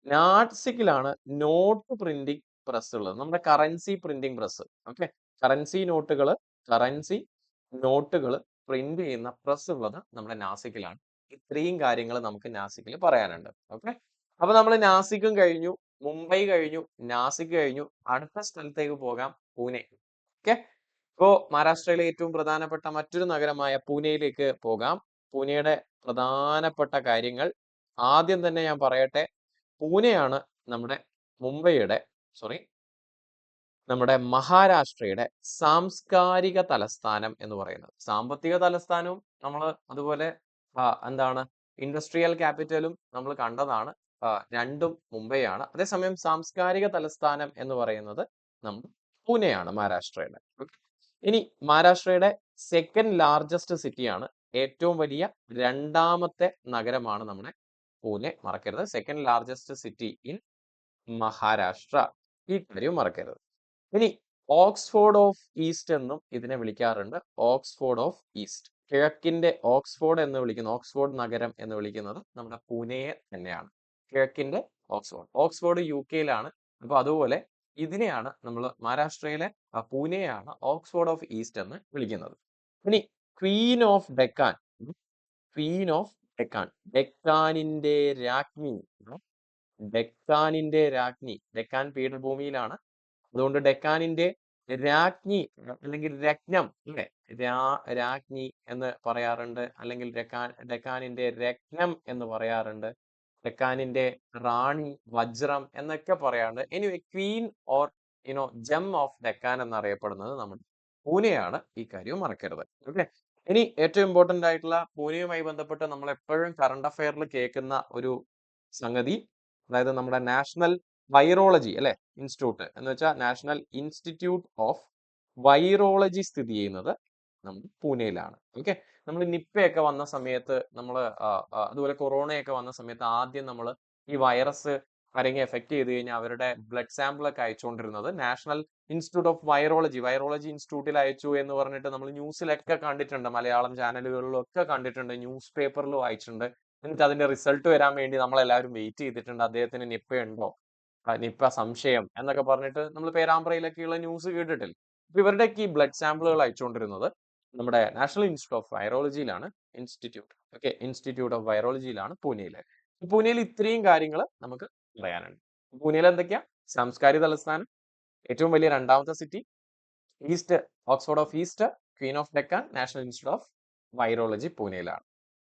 നാസിക്കിലാണ് നോട്ട് പ്രിന്റിംഗ് പ്രസ് ഉള്ളത്. നമ്മുടെ currency printing press. Okay, currency നോട്ടുകൾ കറൻസി, നോട്ടുകൾ പ്രിന്റ് ചെയ്യുന്ന പ്രസ് ഉള്ളത് നമ്മുടെ നാസിക്കിലാണ്. ഇത്രയും കാര്യങ്ങൾ നമുക്ക് നാസിക്കിൽ പറയാനുണ്ട്. ഓക്കെ, അപ്പൊ നമ്മൾ നാസിക്കും കഴിഞ്ഞു, മുംബൈ കഴിഞ്ഞു, നാസിക് കഴിഞ്ഞു. അടുത്ത സ്ഥലത്തേക്ക് പോകാം, പൂനെ. ഓക്കെ, ഇപ്പോ മഹാരാഷ്ട്രയിലെ ഏറ്റവും പ്രധാനപ്പെട്ട മറ്റൊരു നഗരമായ പൂനെയിലേക്ക് പോകാം. പൂനെയുടെ പ്രധാനപ്പെട്ട കാര്യങ്ങൾ ആദ്യം തന്നെ ഞാൻ പറയട്ടെ. പൂനെയാണ് നമ്മുടെ മുംബൈയുടെ സോറി നമ്മുടെ മഹാരാഷ്ട്രയുടെ സാംസ്കാരിക തലസ്ഥാനം എന്ന് പറയുന്നത്. സാമ്പത്തിക തലസ്ഥാനവും നമ്മൾ അതുപോലെ എന്താണ് ഇൻഡസ്ട്രിയൽ ക്യാപിറ്റലും നമ്മൾ കണ്ടതാണ്. രണ്ടും മുംബൈയാണ്. അതേസമയം സാംസ്കാരിക തലസ്ഥാനം എന്ന് പറയുന്നത് നമ്മൾ പൂനെയാണ്, മഹാരാഷ്ട്രയുടെ. ഇനി മഹാരാഷ്ട്രയുടെ സെക്കൻഡ് ലാർജസ്റ്റ് സിറ്റിയാണ്, ഏറ്റവും വലിയ രണ്ടാമത്തെ നഗരമാണ് നമ്മുടെ പൂനെ. മറക്കരുത്, second largest city in Maharashtra. ഈ കാര്യം മറക്കരുത്. ഇനി ഓക്സ്ഫോർഡ് ഓഫ് ഈസ്റ്റ് എന്നും ഇതിനെ വിളിക്കാറുണ്ട്. ഓക്സ്ഫോർഡ് ഓഫ് ഈസ്റ്റ്, കിഴക്കിന്റെ ഓക്സ്ഫോർഡ് എന്ന് വിളിക്കുന്ന, ഓക്സ്ഫോർഡ് നഗരം എന്ന് വിളിക്കുന്നത് നമ്മുടെ പൂനെയെ തന്നെയാണ്. കിഴക്കിന്റെ ഓക്സ്ഫോർഡ്. ഓക്സ്ഫോർഡ് UK-യിലാണ്. അപ്പൊ അതുപോലെ ഇതിനെയാണ് നമ്മൾ മഹാരാഷ്ട്രയിലെ പൂനെയാണ് ഓക്സ്ഫോർഡ് ഓഫ് ഈസ്റ്റ് എന്ന് വിളിക്കുന്നത്. ഇനി queen of Deccan, queen of Deccan, ഡെക്കാനിന്റെ രാജ്ഞി, ഡെക്കാനിന്റെ രാജ്ഞി. ഡെക്കാൻ പീഠഭൂമിയിലാണ്, അതുകൊണ്ട് ഡെക്കാനിന്റെ രാജ്ഞി അല്ലെങ്കിൽ രത്നം അല്ലെ, രാജ്ഞി എന്ന് പറയാറുണ്ട്, അല്ലെങ്കിൽ ഡെക്കാനിന്റെ രത്നം എന്ന് പറയാറുണ്ട്, ഡെക്കാനിന്റെ റാണി, വജ്രം എന്നൊക്കെ പറയാറുണ്ട്. Anyway queen or gem of Deccan എന്നറിയപ്പെടുന്നത് നമ്മുടെ പൂനെയാണ്. ഈ കാര്യം മറക്കരുത്. ഓക്കെ, ഇനി ഏറ്റവും ഇമ്പോർട്ടന്റ് ആയിട്ടുള്ള പൂനെയുമായി ബന്ധപ്പെട്ട് നമ്മൾ എപ്പോഴും കറണ്ട് അഫയറിൽ കേൾക്കുന്ന ഒരു സംഗതി, അതായത് നമ്മുടെ നാഷണൽ വൈറോളജി അല്ലെ ഇൻസ്റ്റിറ്റ്യൂട്ട് എന്ന് വെച്ചാൽ നാഷണൽ ഇൻസ്റ്റിറ്റ്യൂട്ട് ഓഫ് വൈറോളജി സ്ഥിതി ചെയ്യുന്നത് നമ്മൾ പൂനെയിലാണ്. ഓക്കെ, നമ്മൾ നിപ്പയൊക്കെ വന്ന സമയത്ത്, നമ്മൾ അതുപോലെ കൊറോണയൊക്കെ വന്ന സമയത്ത് ആദ്യം നമ്മൾ ഈ വൈറസ് ആരെങ്കിലും എഫക്ട് ചെയ്ത് കഴിഞ്ഞാൽ അവരുടെ ബ്ലഡ് സാമ്പിൾ ഒക്കെ അയച്ചുകൊണ്ടിരുന്നത് നാഷണൽ ഇൻസ്റ്റിറ്റ്യൂട്ട് ഓഫ് വൈറോളജി ഇൻസ്റ്റിറ്റ്യൂട്ടിൽ അയച്ചു എന്ന് പറഞ്ഞിട്ട് നമ്മൾ ന്യൂസിലൊക്കെ കണ്ടിട്ടുണ്ട്, മലയാളം ചാനലുകളിലും ഒക്കെ കണ്ടിട്ടുണ്ട്, ന്യൂസ് പേപ്പറിലും വായിച്ചിട്ടുണ്ട്. എന്നിട്ട് അതിന്റെ റിസൾട്ട് വരാൻ വേണ്ടി നമ്മൾ എല്ലാവരും വെയിറ്റ് ചെയ്തിട്ടുണ്ട്. അദ്ദേഹത്തിന് നിപ്പ ഉണ്ടോ, നിപ്പ സംശയം എന്നൊക്കെ പറഞ്ഞിട്ട് നമ്മൾ പേരാമ്പ്രയിലൊക്കെയുള്ള ന്യൂസ് കേട്ടിട്ടില്ല. അപ്പൊ ഇവരുടെയൊക്കെ ഈ ബ്ലഡ് സാമ്പിളുകൾ അയച്ചുകൊണ്ടിരുന്നത് നമ്മുടെ നാഷണൽ ഇൻസ്റ്റിറ്റ്യൂട്ട് ഓഫ് വൈറോളജിയിലാണ്. ഇൻസ്റ്റിറ്റ്യൂട്ട് ഓഫ് വൈറോളജിയിലാണ് പൂനെയിലെ. പൂനെയിൽ ഇത്രയും കാര്യങ്ങൾ നമുക്ക് പറയാനുണ്ട്. പൂനെയിൽ എന്തൊക്കെയാ? സാംസ്കാരിക തലസ്ഥാനം, ഏറ്റവും വലിയ രണ്ടാമത്തെ city, east, Oxford of east, queen of Deccan, national institute of virology പൂനെയിലാണ്.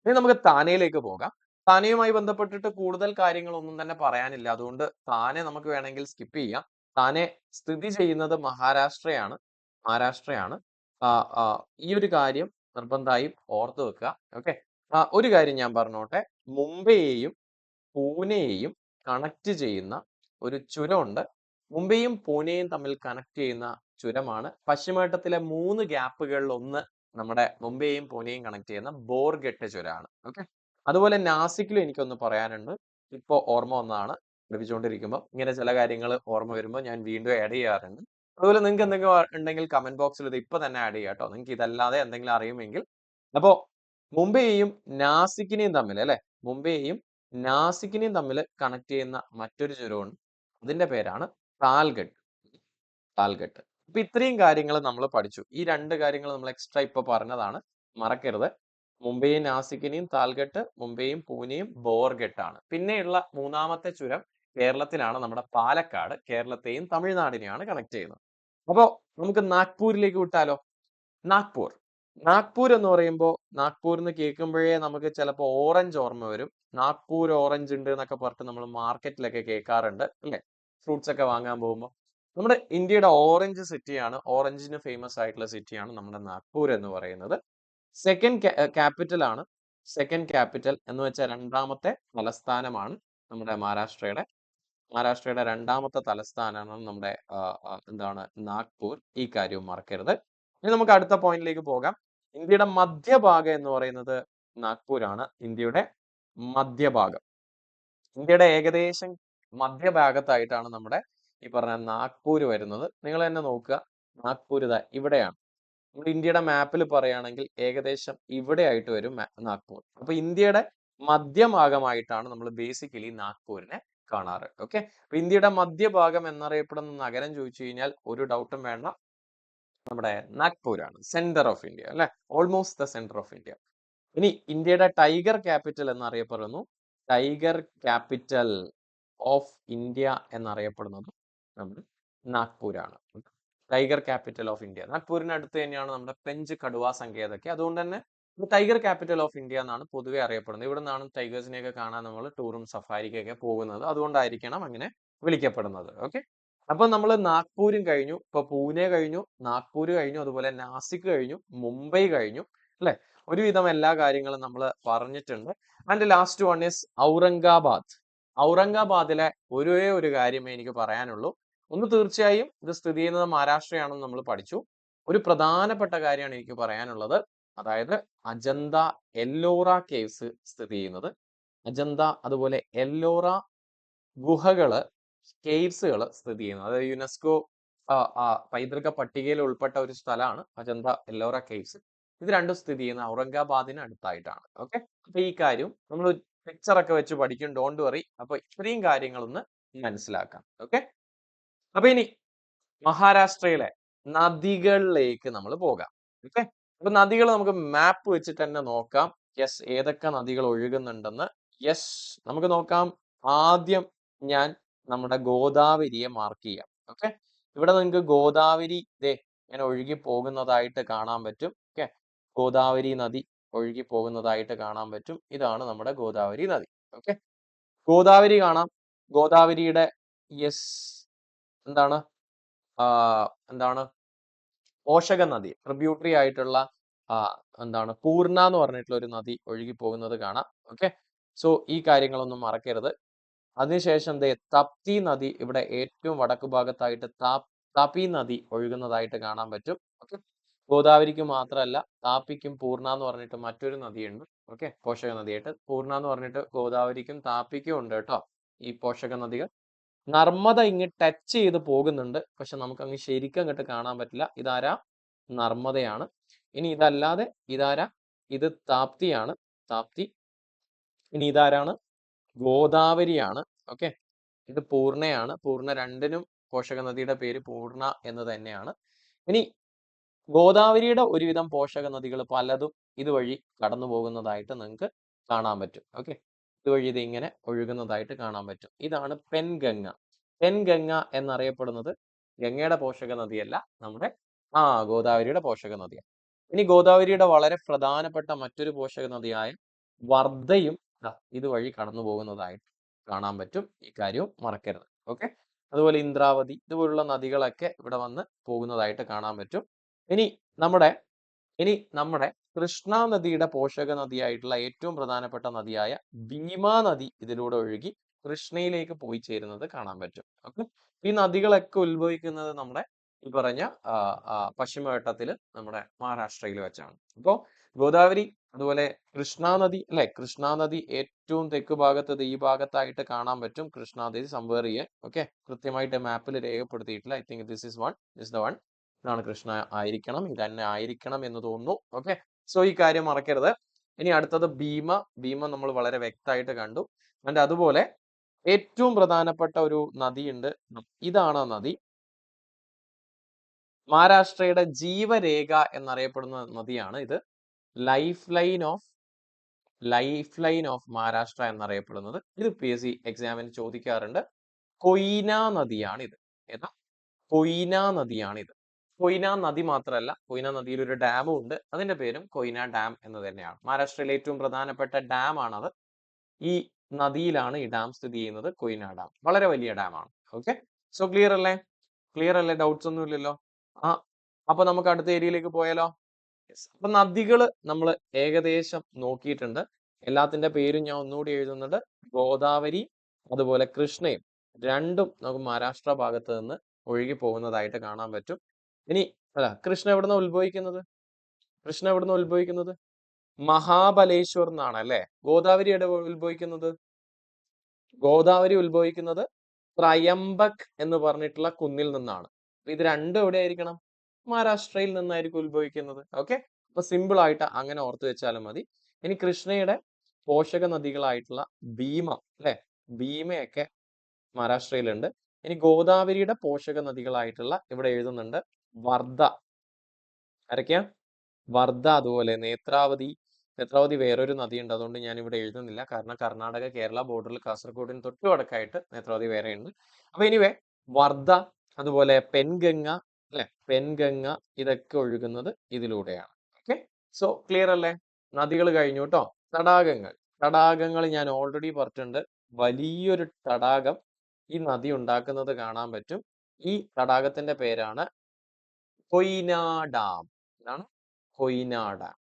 ഇനി നമുക്ക് താനെയിലേക്ക് പോകാം. താനെയുമായി ബന്ധപ്പെട്ടിട്ട് കൂടുതൽ കാര്യങ്ങളൊന്നും തന്നെ പറയാനില്ല, അതുകൊണ്ട് താനെ നമുക്ക് വേണമെങ്കിൽ സ്കിപ്പ് ചെയ്യാം. താനെ സ്ഥിതി ചെയ്യുന്നത് മഹാരാഷ്ട്രയാണ്. ഈ ഒരു കാര്യം നിർബന്ധമായും ഓർത്തു വെക്കുക. ഓക്കെ, ഒരു കാര്യം ഞാൻ പറഞ്ഞോട്ടെ. മുംബൈയെയും പൂനെയെയും കണക്ട് ചെയ്യുന്ന ഒരു ചുരമുണ്ട്. മുംബൈയും പൂനെയും തമ്മിൽ കണക്ട് ചെയ്യുന്ന ചുരമാണ് പശ്ചിമഘട്ടത്തിലെ 3 ഗ്യാപ്പുകളിൽ ഒന്ന് നമ്മുടെ മുംബൈയും പൂനെയും കണക്ട് ചെയ്യുന്ന ബോർഗട്ട് ചുരമാണ്. ഓക്കെ, അതുപോലെ നാസിക്കിലും എനിക്കൊന്ന് പറയാനുണ്ട്. ഇപ്പോ ഓർമ്മ വന്നതാണ്, പഠിപ്പിച്ചുകൊണ്ടിരിക്കുമ്പോൾ ഇങ്ങനെ ചില കാര്യങ്ങൾ ഓർമ്മ വരുമ്പോൾ ഞാൻ വീണ്ടും ആഡ് ചെയ്യാറുണ്ട്. അതുപോലെ നിങ്ങൾക്ക് എന്തെങ്കിലും ഉണ്ടെങ്കിൽ കമന്റ് ബോക്സിൽ ഇത് ഇപ്പൊ തന്നെ ആഡ് ചെയ്യാം കേട്ടോ, നിങ്ങൾക്ക് ഇതല്ലാതെ എന്തെങ്കിലും അറിയുമെങ്കിൽ. അപ്പോ മുംബൈയെയും നാസിക്കിനെയും തമ്മിൽ അല്ലെ, മുംബൈയെയും നാസിക്കിനെയും തമ്മിൽ കണക്ട് ചെയ്യുന്ന മറ്റൊരു ചുരമുണ്ട്. അതിന്റെ പേരാണ് താൽഘട്ട്. താൽഘട്ട്. അപ്പൊ ഇത്രയും കാര്യങ്ങൾ നമ്മൾ പഠിച്ചു. ഈ 2 കാര്യങ്ങൾ നമ്മൾ എക്സ്ട്രാ ഇപ്പൊ പറഞ്ഞതാണ്, മറക്കരുത്. മുംബൈയും നാസിക്കിനെയും താൽഘട്ട്, മുംബൈയും പൂനെയും ബോർഗട്ട് ആണ്. പിന്നെയുള്ള മൂന്നാമത്തെ ചുരം കേരളത്തിലാണ്, നമ്മുടെ പാലക്കാട്. കേരളത്തെയും തമിഴ്നാടിനെയാണ് കണക്ട് ചെയ്യുന്നത്. അപ്പോ നമുക്ക് നാഗ്പൂരിലേക്ക് വിട്ടാലോ? നാഗ്പൂർ എന്ന് പറയുമ്പോൾ, നാഗ്പൂർ എന്ന് കേൾക്കുമ്പോഴേ നമുക്ക് ചിലപ്പോൾ ഓറഞ്ച് ഓർമ്മ വരും. നാഗ്പൂർ ഓറഞ്ച് ഉണ്ട് എന്നൊക്കെ പറഞ്ഞിട്ട് നമ്മൾ മാർക്കറ്റിലൊക്കെ കേൾക്കാറുണ്ട് അല്ലെ, ഫ്രൂട്ട്സ് ഒക്കെ വാങ്ങാൻ പോകുമ്പോൾ. നമ്മുടെ ഇന്ത്യയുടെ ഓറഞ്ച് സിറ്റിയാണ്, ഓറഞ്ചിന് ഫേമസ് ആയിട്ടുള്ള സിറ്റിയാണ് നമ്മുടെ നാഗ്പൂർ എന്ന് പറയുന്നത്. സെക്കൻഡ് ക്യാപിറ്റൽ ആണ്. സെക്കൻഡ് ക്യാപിറ്റൽ എന്ന് വെച്ചാൽ രണ്ടാമത്തെ തലസ്ഥാനമാണ് നമ്മുടെ മഹാരാഷ്ട്രയുടെ രണ്ടാമത്തെ തലസ്ഥാനമാണ് നമ്മുടെ എന്താണ് നാഗ്പൂർ. ഈ കാര്യവും മറക്കരുത്. ഇനി നമുക്ക് അടുത്ത പോയിന്റിലേക്ക് പോകാം. ഇന്ത്യയുടെ മധ്യഭാഗം എന്ന് പറയുന്നത് നാഗ്പൂരാണ്. ഇന്ത്യയുടെ മധ്യഭാഗം, ഇന്ത്യയുടെ ഏകദേശം മധ്യഭാഗത്തായിട്ടാണ് നമ്മുടെ ഈ പറഞ്ഞ നാഗ്പൂർ വരുന്നത്. നിങ്ങൾ തന്നെ നോക്കുക, നാഗ്പൂർ ഇതാ ഇവിടെയാണ്. നമ്മുടെ ഇന്ത്യയുടെ മാപ്പിൽ പറയുകയാണെങ്കിൽ ഏകദേശം ഇവിടെ ആയിട്ട് വരും നാഗ്പൂർ. അപ്പൊ ഇന്ത്യയുടെ മധ്യഭാഗമായിട്ടാണ് നമ്മൾ ബേസിക്കലി നാഗ്പൂരിനെ കാണാറ്. ഓക്കെ, അപ്പൊ ഇന്ത്യയുടെ മധ്യഭാഗം എന്നറിയപ്പെടുന്ന നഗരം ചോദിച്ചു കഴിഞ്ഞാൽ ഒരു ഡൗട്ടും വേണ്ട, നമ്മുടെ നാഗ്പൂരാണ്, സെന്റർ ഓഫ് ഇന്ത്യ അല്ലെ, almost the centre of India. ഇനി ഇന്ത്യയുടെ ടൈഗർ ക്യാപിറ്റൽ എന്നറിയപ്പെടുന്നു, ടൈഗർ ക്യാപിറ്റൽ ഓഫ് ഇന്ത്യ എന്നറിയപ്പെടുന്നത് നമ്മുടെ നാഗ്പൂരാണ്. ടൈഗർ ക്യാപിറ്റൽ ഓഫ് ഇന്ത്യ, നാഗ്പൂരിന് അടുത്ത് തന്നെയാണ് നമ്മുടെ പെഞ്ച് കടുവ സങ്കേതമൊക്കെ. അതുകൊണ്ട് തന്നെ ടൈഗർ ക്യാപിറ്റൽ ഓഫ് ഇന്ത്യ എന്നാണ് പൊതുവെ അറിയപ്പെടുന്നത്. ഇവിടെ നിന്നാണ് ടൈഗേഴ്സിനെയൊക്കെ കാണാൻ നമ്മൾ ടൂറും സഫാരിക്കൊക്കെ പോകുന്നത്. അതുകൊണ്ടായിരിക്കണം അങ്ങനെ വിളിക്കപ്പെടുന്നത്. ഓക്കെ, അപ്പൊ നമ്മൾ നാഗ്പൂരും കഴിഞ്ഞു, ഇപ്പൊ പൂനെ കഴിഞ്ഞു, നാഗ്പൂർ കഴിഞ്ഞു, അതുപോലെ നാസിക് കഴിഞ്ഞു, മുംബൈ കഴിഞ്ഞു അല്ലെ. ഒരുവിധം എല്ലാ കാര്യങ്ങളും നമ്മൾ പറഞ്ഞിട്ടുണ്ട്. And last one is Aurangabad. ഔറംഗാബാദിലെ ഒരേ ഒരു കാര്യമേ എനിക്ക് പറയാനുള്ളൂ. ഒന്ന്, തീർച്ചയായും ഇത് സ്ഥിതി ചെയ്യുന്നത് മഹാരാഷ്ട്രയാണെന്ന് നമ്മൾ പഠിച്ചു. ഒരു പ്രധാനപ്പെട്ട കാര്യമാണ് എനിക്ക് പറയാനുള്ളത്, അതായത് അജന്ത എല്ലോറ കേവ്സ് സ്ഥിതി ചെയ്യുന്നത്, അജന്ത അതുപോലെ എല്ലോറ ഗുഹകള്, കേവ്സുകൾ സ്ഥിതി ചെയ്യുന്നത്, അതായത് യുനെസ്കോ പൈതൃക പട്ടികയിൽ ഉൾപ്പെട്ട ഒരു സ്ഥലമാണ് അജന്ത എല്ലോറ കേവ്സ്. ഇത് രണ്ടും സ്ഥിതി ചെയ്യുന്ന ഔറംഗാബാദിന് അടുത്തായിട്ടാണ്. ഓക്കെ, അപ്പൊ ഈ കാര്യം നമ്മൾ പിക്ചർ ഒക്കെ വെച്ച് പഠിക്കും, ഡോണ്ട് വറി. അപ്പൊ ഇത്രയും കാര്യങ്ങളൊന്ന് മനസ്സിലാക്കാം. ഓക്കെ, അപ്പൊ ഇനി മഹാരാഷ്ട്രയിലെ നദികളിലേക്ക് നമ്മൾ പോകാം. ഓക്കെ, അപ്പൊ നദികൾ നമുക്ക് മാപ്പ് വെച്ചിട്ട് തന്നെ നോക്കാം. യെസ്, ഏതൊക്കെ നദികൾ ഒഴുകുന്നുണ്ടെന്ന്. യെസ്, നമുക്ക് നോക്കാം. ആദ്യം ഞാൻ നമ്മുടെ ഗോദാവരിയെ മാർക്ക് ചെയ്യാം. ഓക്കെ, ഇവിടെ നിങ്ങൾക്ക് ഗോദാവരി ദേ ഇങ്ങനെ ഒഴുകി പോകുന്നതായിട്ട് കാണാൻ പറ്റും. ഓക്കെ, ഗോദാവരി നദി ഒഴുകി പോകുന്നതായിട്ട് കാണാൻ പറ്റും. ഇതാണ് നമ്മുടെ ഗോദാവരി നദി. ഓക്കെ, ഗോദാവരി കാണാം. ഗോദാവരിയുടെ യെസ് എന്താണ് എന്താണ് പോഷക നദി, ട്രിബ്യൂട്ടറി ആയിട്ടുള്ള എന്താണ് പൂർണ്ണ എന്ന് പറഞ്ഞിട്ടുള്ള ഒരു നദി ഒഴുകി പോകുന്നത് കാണാം. ഓക്കെ, സോ ഈ കാര്യങ്ങളൊന്നും മറക്കരുത്. അതിനുശേഷം തപ്തി നദി ഇവിടെ ഏറ്റവും വടക്ക് ഭാഗത്തായിട്ട് താപി നദി ഒഴുകുന്നതായിട്ട് കാണാൻ പറ്റും. ഓക്കെ, ഗോദാവരിക്ക് മാത്രമല്ല താപിക്കും പൂർണ്ണ എന്ന് പറഞ്ഞിട്ട് മറ്റൊരു നദിയുണ്ട്. ഓക്കെ, പോഷക നദിയായിട്ട്. പൂർണ്ണ എന്ന് പറഞ്ഞിട്ട് ഗോദാവരിക്കും താപിക്കും ഉണ്ട് കേട്ടോ ഈ പോഷക നദികൾ. നർമ്മദ ഇങ്ങ് ടച്ച് ചെയ്ത് പോകുന്നുണ്ട്, പക്ഷെ നമുക്ക് അങ്ങ് ശരിക്കും അങ്ങോട്ട് കാണാൻ പറ്റില്ല. ഇതാരാ? നർമ്മദയാണ്. ഇനി ഇതല്ലാതെ ഇതാരാ? ഇത് താപ്തിയാണ്, താപ്തി. ഇനി ഇതാരാണ്? ഗോദാവരിയാണ്. ഓക്കെ, ഇത് പൂർണ്ണയാണ്. പൂർണ്ണ, രണ്ടിനും പോഷക നദിയുടെ പേര് പൂർണ്ണ എന്ന് തന്നെയാണ്. ഇനി ഗോദാവരിയുടെ ഒരുവിധം പോഷക നദികൾ പലതും ഇതുവഴി കടന്നു പോകുന്നതായിട്ട് നിങ്ങൾക്ക് കാണാൻ പറ്റും. ഓക്കെ, ഇതുവഴി ഇത് ഇങ്ങനെ ഒഴുകുന്നതായിട്ട് കാണാൻ പറ്റും. ഇതാണ് പെൻഗംഗ. പെൻഗംഗ എന്നറിയപ്പെടുന്നത് ഗംഗയുടെ പോഷക നദിയല്ല, നമ്മുടെ ഗോദാവരിയുടെ പോഷക നദിയാണ്. ഇനി ഗോദാവരിയുടെ വളരെ പ്രധാനപ്പെട്ട മറ്റൊരു പോഷക നദിയായ വർദ്ധയും ഇതുവഴി കടന്നു പോകുന്നതായിട്ട് കാണാൻ പറ്റും. ഈ കാര്യവും മറക്കരുത്. ഓക്കെ, അതുപോലെ ഇന്ദ്രാവതി, ഇതുപോലുള്ള നദികളൊക്കെ ഇവിടെ വന്ന് പോകുന്നതായിട്ട് കാണാൻ പറ്റും. ഇനി നമ്മുടെ കൃഷ്ണ നദിയുടെ പോഷക നദിയായിട്ടുള്ള ഏറ്റവും പ്രധാനപ്പെട്ട നദിയായ ഭീമാ നദി ഇതിലൂടെ ഒഴുകി കൃഷ്ണയിലേക്ക് പോയി ചേരുന്നത് കാണാൻ പറ്റും. ഓക്കെ, ഈ നദികളൊക്കെ ഉത്ഭവിക്കുന്നത് നമ്മുടെ ഈ പറഞ്ഞ പശ്ചിമഘട്ടത്തില് നമ്മുടെ മഹാരാഷ്ട്രയിൽ വെച്ചാണ്. അപ്പോ ഗോദാവരി അതുപോലെ കൃഷ്ണ നദി അല്ലെ, കൃഷ്ണ നദി ഏറ്റവും തെക്ക് ഭാഗത്ത് ഈ ഭാഗത്തായിട്ട് കാണാൻ പറ്റും. കൃഷ്ണ നദി സംവേർ ചെയ്യാൻ. ഓക്കെ, കൃത്യമായിട്ട് മാപ്പിൽ രേഖപ്പെടുത്തിയിട്ടില്ല. I think this is the one. ഇതാണ് കൃഷ്ണ ആയിരിക്കണം, ഇത് തന്നെ ആയിരിക്കണം എന്ന് തോന്നുന്നു. ഓക്കെ, സോ ഈ കാര്യം മറക്കരുത്. ഇനി അടുത്തത് ഭീമ. ഭീമ നമ്മൾ വളരെ വ്യക്തമായിട്ട് കണ്ടു. ആൻഡ് അതുപോലെ ഏറ്റവും പ്രധാനപ്പെട്ട ഒരു നദിയുണ്ട്, ഇതാണ് ആ നദി. മഹാരാഷ്ട്രയുടെ ജീവരേഖ എന്നറിയപ്പെടുന്ന നദിയാണ് ഇത്. ലൈഫ് ലൈൻ ഓഫ് മഹാരാഷ്ട്ര എന്നറിയപ്പെടുന്നത്. ഇത് PSC എക്സാമിന് ചോദിക്കാറുണ്ട്. കൊയ്ന നദിയാണ് ഇത്. ഏതാ? കൊയ്ന നദിയാണ് ഇത്. കൊയ്ന നദി മാത്രമല്ല, കൊയ്ന നദിയിൽ ഒരു ഡാമും ഉണ്ട്. അതിന്റെ പേരും കൊയ്ന ഡാം എന്ന് തന്നെയാണ്. മഹാരാഷ്ട്രയിലെ ഏറ്റവും പ്രധാനപ്പെട്ട ഡാം ആണത്. ഈ നദിയിലാണ് ഈ ഡാം സ്ഥിതി ചെയ്യുന്നത്, കൊയ്ന ഡാം. വളരെ വലിയ ഡാം ആണ്. ഓക്കെ, സോ ക്ലിയർ അല്ലേ? ഡൗട്ട്സ് ഒന്നും ഇല്ലല്ലോ. അപ്പൊ നമുക്ക് അടുത്ത ഏരിയയിലേക്ക് പോയാലോ? അപ്പൊ നദികള് നമ്മൾ ഏകദേശം നോക്കിയിട്ടുണ്ട്. എല്ലാത്തിന്റെ പേരും ഞാൻ ഒന്നുകൂടി എഴുതുന്നുണ്ട്. ഗോദാവരി അതുപോലെ കൃഷ്ണയും രണ്ടും നമുക്ക് മഹാരാഷ്ട്ര ഭാഗത്ത് നിന്ന് ഒഴുകി പോകുന്നതായിട്ട് കാണാൻ പറ്റും. ഇനി കൃഷ്ണ എവിടുന്ന ഉത്ഭവിക്കുന്നത്? മഹാബലേശ്വർ എന്നാണ് അല്ലെ. ഗോദാവരി ഉത്ഭവിക്കുന്നത് ത്രയംബക് എന്ന് പറഞ്ഞിട്ടുള്ള കുന്നിൽ നിന്നാണ്. ഇത് രണ്ടും എവിടെ ആയിരിക്കണം? മഹാരാഷ്ട്രയിൽ നിന്നായിരിക്കും ഉത്ഭവിക്കുന്നത്. ഓക്കെ, അപ്പൊ സിമ്പിൾ ആയിട്ട് അങ്ങനെ ഓർത്ത് വെച്ചാലും മതി. ഇനി കൃഷ്ണയുടെ പോഷക നദികളായിട്ടുള്ള ഭീമ അല്ലെ, ഭീമയൊക്കെ മഹാരാഷ്ട്രയിലുണ്ട്. ഇനി ഗോദാവരിയുടെ പോഷക നദികളായിട്ടുള്ള ഇവിടെ എഴുതുന്നുണ്ട് വർദ്ധ. ആരൊക്കെയാ? വർധ, അതുപോലെ നേത്രാവതി. നേത്രാവതി വേറൊരു നദിയുണ്ട്, അതുകൊണ്ട് ഞാൻ ഇവിടെ എഴുതുന്നില്ല. കാരണം കർണാടക കേരള ബോർഡറിൽ കാസർഗോഡിന് തൊട്ട് വടക്കായിട്ട് നേത്രാവതി വേറെയുണ്ട്. അപ്പൊ എനിവേ വർധ, അതുപോലെ പെൻഗംഗ, അല്ലെ, പെൻഗംഗ, ഇതൊക്കെ ഒഴുകുന്നത് ഇതിലൂടെയാണ്. ഓക്കെ, സോ ക്ലിയർ അല്ലേ? നദികൾ കഴിഞ്ഞു കേട്ടോ. തടാകങ്ങൾ. തടാകങ്ങൾ ഞാൻ ഓൾറെഡി പറഞ്ഞിട്ടുണ്ട്. വലിയൊരു തടാകം ഈ നദി ഉണ്ടാക്കുന്നത് കാണാൻ പറ്റും. ഈ തടാകത്തിന്റെ പേരാണ് കൊയ്ന ഡാം. എന്താണ്? കൊയ്ന ഡാം.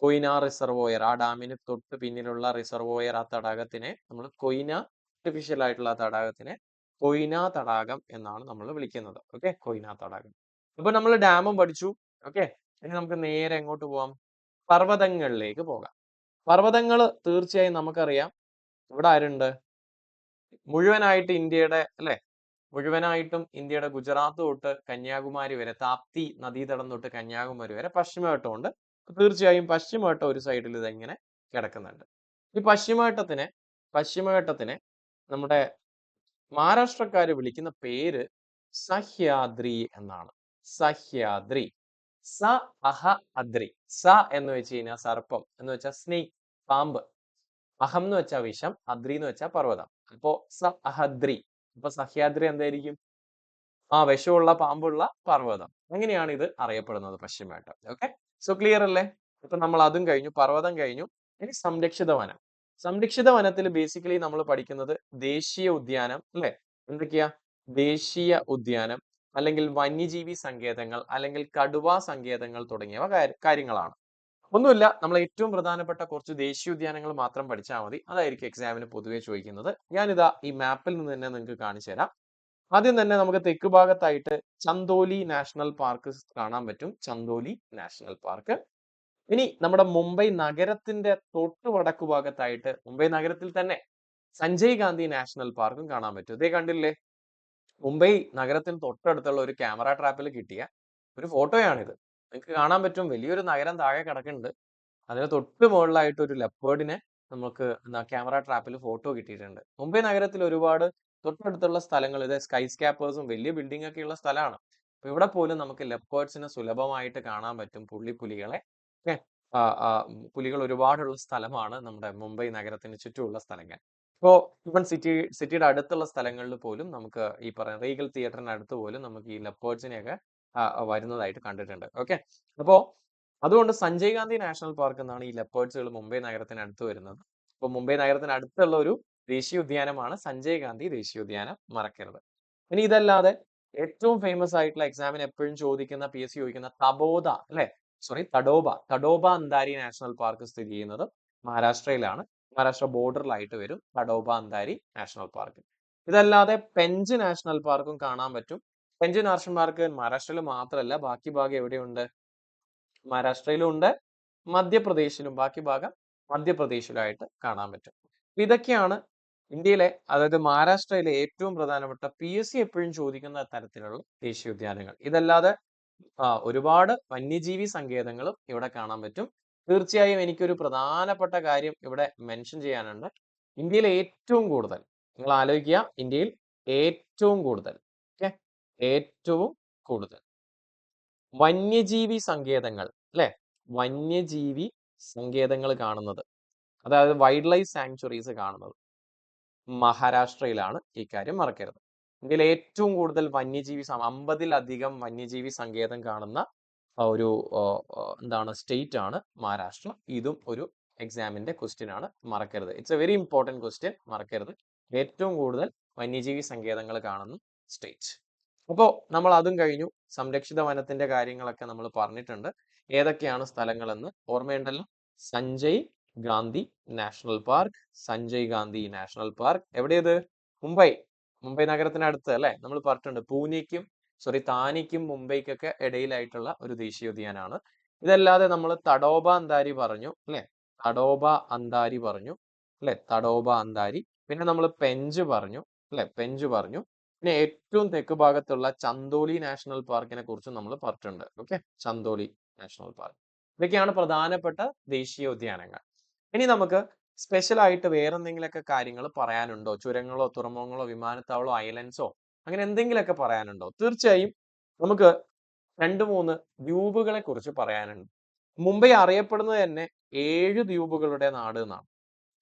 കൊയ്ന റിസർവോയർ. ആ ഡാമിന് തൊട്ട് പിന്നിലുള്ള റിസർവോയർ, ആ തടാകത്തിനെ നമ്മൾ കൊയ്ന, ആർട്ടിഫിഷ്യൽ ആയിട്ടുള്ള ആ തടാകത്തിനെ കൊയ്ന തടാകം എന്നാണ് നമ്മൾ വിളിക്കുന്നത്. ഓക്കെ, കൊയ്ന തടാകം. അപ്പൊ നമ്മൾ ഡാമും പഠിച്ചു. ഓക്കെ, ഇനി നമുക്ക് നേരെ എങ്ങോട്ട് പോവാം? പർവ്വതങ്ങളിലേക്ക് പോകാം. പർവ്വതങ്ങൾ തീർച്ചയായും നമുക്കറിയാം. ഇവിടെ ആരുണ്ട്? മുഴുവനായിട്ട് ഇന്ത്യയുടെ, അല്ലെ, മുഴുവനായിട്ടും ഇന്ത്യയുടെ ഗുജറാത്ത് തൊട്ട് കന്യാകുമാരി വരെ, താപ്തി നദീതടം തൊട്ട് കന്യാകുമാരി വരെ പശ്ചിമഘട്ടമുണ്ട്. തീർച്ചയായും പശ്ചിമഘട്ടം ഒരു സൈഡിൽ ഇതെങ്ങനെ കിടക്കുന്നുണ്ട്. ഈ പശ്ചിമഘട്ടത്തിനെ നമ്മുടെ മഹാരാഷ്ട്രക്കാര് വിളിക്കുന്ന പേര് സഹ്യാദ്രി എന്നാണ്. സഹ്യാദ്രി. സ അഹ അദ്രി. സ എന്ന് വെച്ച് കഴിഞ്ഞാൽ സർപ്പം, എന്ന് വെച്ചാൽ സ്നേക്, പാമ്പ്. അഹം എന്ന് വെച്ചാൽ വിഷം, അദ്രി എന്ന് വെച്ചാൽ പർവ്വതം. അപ്പോ സ അഹദ്രി. അപ്പൊ സഹ്യാദ്രി എന്തായിരിക്കും? ആ വിഷമുള്ള പാമ്പുള്ള പർവ്വതം. അങ്ങനെയാണ് ഇത് അറിയപ്പെടുന്നത്, പശ്ചിമഘട്ടം. ഓക്കെ, സോ ക്ലിയർ അല്ലേ? ഇപ്പൊ നമ്മൾ അതും കഴിഞ്ഞു, പർവ്വതം കഴിഞ്ഞു. ഇനി സംരക്ഷിത വനം. സംരക്ഷിത വനത്തിൽ ബേസിക്കലി നമ്മൾ പഠിക്കുന്നത് ദേശീയ ഉദ്യാനം, അല്ലെ? എന്തൊക്കെയാ? ദേശീയ ഉദ്യാനം, അല്ലെങ്കിൽ വന്യജീവി സങ്കേതങ്ങൾ, അല്ലെങ്കിൽ കടുവാ സങ്കേതങ്ങൾ തുടങ്ങിയവ കാര്യങ്ങളാണ്. ഒന്നുമില്ല, നമ്മൾ ഏറ്റവും പ്രധാനപ്പെട്ട കുറച്ച് ദേശീയോദ്യാനങ്ങൾ മാത്രം പഠിച്ചാൽ മതി. അതായിരിക്കും എക്സാമിന് പൊതുവെ ചോദിക്കുന്നത്. ഞാനിതാ ഈ മാപ്പിൽ നിന്ന് തന്നെ നിങ്ങൾക്ക് കാണിച്ചു തരാം. ആദ്യം തന്നെ നമുക്ക് തെക്ക് ഭാഗത്തായിട്ട് ചന്ദോലി നാഷണൽ പാർക്ക് കാണാൻ പറ്റും. Chandoli national park. ഇനി നമ്മുടെ മുംബൈ നഗരത്തിന്റെ തൊട്ട് വടക്കു ഭാഗത്തായിട്ട് മുംബൈ നഗരത്തിൽ തന്നെ സഞ്ജയ് ഗാന്ധി നാഷണൽ പാർക്കും കാണാൻ പറ്റും. ഇതേ കണ്ടില്ലേ? മുംബൈ നഗരത്തിന് തൊട്ടടുത്തുള്ള ഒരു ക്യാമറ ട്രാപ്പിൽ കിട്ടിയ ഒരു ഫോട്ടോയാണിത്. നിങ്ങൾക്ക് കാണാൻ പറ്റും, വലിയൊരു നഗരം താഴെ കിടക്കുന്നുണ്ട്. അതിന് തൊട്ട് മുകളിലായിട്ട് ഒരു ലെപ്പേർഡിനെ നമുക്ക് ക്യാമറ ട്രാപ്പിൽ ഫോട്ടോ കിട്ടിയിട്ടുണ്ട്. മുംബൈ നഗരത്തിൽ ഒരുപാട് തൊട്ടടുത്തുള്ള സ്ഥലങ്ങൾ, ഇത് സ്കൈ സ്കാപ്പേഴ്സും വലിയ ബിൽഡിംഗ് ഒക്കെ ഉള്ള സ്ഥലമാണ്. അപ്പൊ ഇവിടെ പോലും നമുക്ക് ലെപ്പേർഡ്സിനെ സുലഭമായിട്ട് കാണാൻ പറ്റും, പുള്ളിപ്പുലികളെ. ഓക്കെ, പുലികൾ ഒരുപാടുള്ള സ്ഥലമാണ് നമ്മുടെ മുംബൈ നഗരത്തിന് ചുറ്റുമുള്ള സ്ഥലങ്ങൾ. ഇപ്പോ ഇവൻ സിറ്റിയുടെ അടുത്തുള്ള സ്ഥലങ്ങളിൽ പോലും നമുക്ക് ഈ പറയുന്ന റീഗൽ തിയേറ്ററിന് അടുത്ത് പോലും നമുക്ക് ഈ ലെപ്പേർഡ്സിനെയൊക്കെ വരുന്നതായിട്ട് കണ്ടിട്ടുണ്ട്. ഓക്കെ, അപ്പോ അതുകൊണ്ട് സഞ്ജയ് ഗാന്ധി നാഷണൽ പാർക്ക് എന്നാണ് ഈ ലെപ്പേർഡ്സുകൾ മുംബൈ നഗരത്തിന് അടുത്ത് വരുന്നത്. അപ്പോൾ മുംബൈ നഗരത്തിന് അടുത്തുള്ള ഒരു ദേശീയ ഉദ്യാനമാണ് സഞ്ജയ് ഗാന്ധി ദേശീയോദ്യാനം, മറക്കരുത്. ഇനി ഇതല്ലാതെ ഏറ്റവും ഫേമസ് ആയിട്ടുള്ള എക്സാമിന് എപ്പോഴും ചോദിക്കുന്ന, PSC ചോദിക്കുന്ന തബോദ, അല്ലെ, sorry, Tadoba Andhari national park സ്ഥിതി ചെയ്യുന്നത് മഹാരാഷ്ട്രയിലാണ്. മഹാരാഷ്ട്ര ബോർഡറിലായിട്ട് വരും തഡോബ അന്താരി നാഷണൽ പാർക്ക്. ഇതല്ലാതെ പെഞ്ച് നാഷണൽ പാർക്കും കാണാൻ പറ്റും. പെഞ്ച് നാഷണൽ പാർക്ക് മഹാരാഷ്ട്രയിൽ മാത്രമല്ല, ബാക്കി ഭാഗം എവിടെയുണ്ട്? മഹാരാഷ്ട്രയിലും ഉണ്ട്, മധ്യപ്രദേശിലും, ബാക്കി ഭാഗം മധ്യപ്രദേശിലായിട്ട് കാണാൻ പറ്റും. ഇതൊക്കെയാണ് ഇന്ത്യയിലെ, അതായത് മഹാരാഷ്ട്രയിലെ ഏറ്റവും പ്രധാനപ്പെട്ട PSC എപ്പോഴും ചോദിക്കുന്ന തരത്തിലുള്ള ദേശീയോദ്യാനങ്ങൾ. ഇതല്ലാതെ ഒരുപാട് വന്യജീവി സങ്കേതങ്ങളും ഇവിടെ കാണാൻ പറ്റും. തീർച്ചയായും എനിക്കൊരു പ്രധാനപ്പെട്ട കാര്യം ഇവിടെ മെൻഷൻ ചെയ്യാനുണ്ട്. ഇന്ത്യയിലെ ഏറ്റവും കൂടുതൽ, നിങ്ങൾ ആലോചിക്കുക, ഇന്ത്യയിൽ ഏറ്റവും കൂടുതൽ, ഓക്കെ, ഏറ്റവും കൂടുതൽ വന്യജീവി സങ്കേതങ്ങൾ, അല്ലെ, വന്യജീവി സങ്കേതങ്ങൾ കാണുന്നത്, അതായത് വൈൽഡ് ലൈഫ് സാങ്ച്വറീസ് കാണുന്നത് മഹാരാഷ്ട്രയിലാണ്. ഈ കാര്യം മറക്കരുത്. ഇന്ത്യയിൽ ഏറ്റവും കൂടുതൽ വന്യജീവി 50-ലധികം വന്യജീവി സങ്കേതം കാണുന്ന ഒരു എന്താണ് സ്റ്റേറ്റ് ആണ് മഹാരാഷ്ട്ര. ഇതും ഒരു എക്സാമിന്റെ ക്വസ്റ്റ്യൻ ആണ്, മറക്കരുത്. It's A very important question, മറക്കരുത്. ഏറ്റവും കൂടുതൽ വന്യജീവി സങ്കേതങ്ങൾ കാണുന്ന സ്റ്റേറ്റ്. അപ്പോൾ നമ്മൾ അതും കഴിഞ്ഞു. സംരക്ഷിത വനത്തിന്റെ കാര്യങ്ങളൊക്കെ നമ്മൾ പറഞ്ഞിട്ടുണ്ട്. ഏതൊക്കെയാണ് സ്ഥലങ്ങളെന്ന് ഓർമ്മയുണ്ടല്ലോ? Sanjay Gandhi national park. Sanjay Gandhi national park എവിടെയത്? മുംബൈ നഗരത്തിനടുത്ത്, അല്ലെ? നമ്മൾ പറഞ്ഞിട്ടുണ്ട്, താനെക്കും മുംബൈക്കൊക്കെ ഇടയിലായിട്ടുള്ള ഒരു ദേശീയോദ്യാനാണ്. ഇതല്ലാതെ നമ്മൾ തഡോബ അന്താരി പറഞ്ഞു, അല്ലെ? തഡോബ അന്താരി പറഞ്ഞു, അല്ലെ? തഡോബ അന്താരി. പിന്നെ നമ്മൾ പെഞ്ച് പറഞ്ഞു, അല്ലെ? പെഞ്ച് പറഞ്ഞു. പിന്നെ ഏറ്റവും തെക്ക് ഭാഗത്തുള്ള ചന്ദോലി നാഷണൽ പാർക്കിനെ കുറിച്ച് നമ്മൾ പറഞ്ഞിട്ടുണ്ട്. Okay, Chandoli national park. ഇതൊക്കെയാണ് പ്രധാനപ്പെട്ട ദേശീയോദ്യാനങ്ങൾ. ഇനി നമുക്ക് സ്പെഷ്യൽ ആയിട്ട് വേറെ എന്തെങ്കിലുമൊക്കെ കാര്യങ്ങൾ പറയാനുണ്ടോ? ചുരങ്ങളോ, തുറമുഖങ്ങളോ, വിമാനത്താവളോ, ഐലൻഡ്സോ, അങ്ങനെ എന്തെങ്കിലുമൊക്കെ പറയാനുണ്ടോ? തീർച്ചയായും നമുക്ക് 2-3 ദ്വീപുകളെ കുറിച്ച് പറയാനുണ്ട്. മുംബൈ അറിയപ്പെടുന്നത് തന്നെ 7 ദ്വീപുകളുടെ നാട് എന്നാണ്.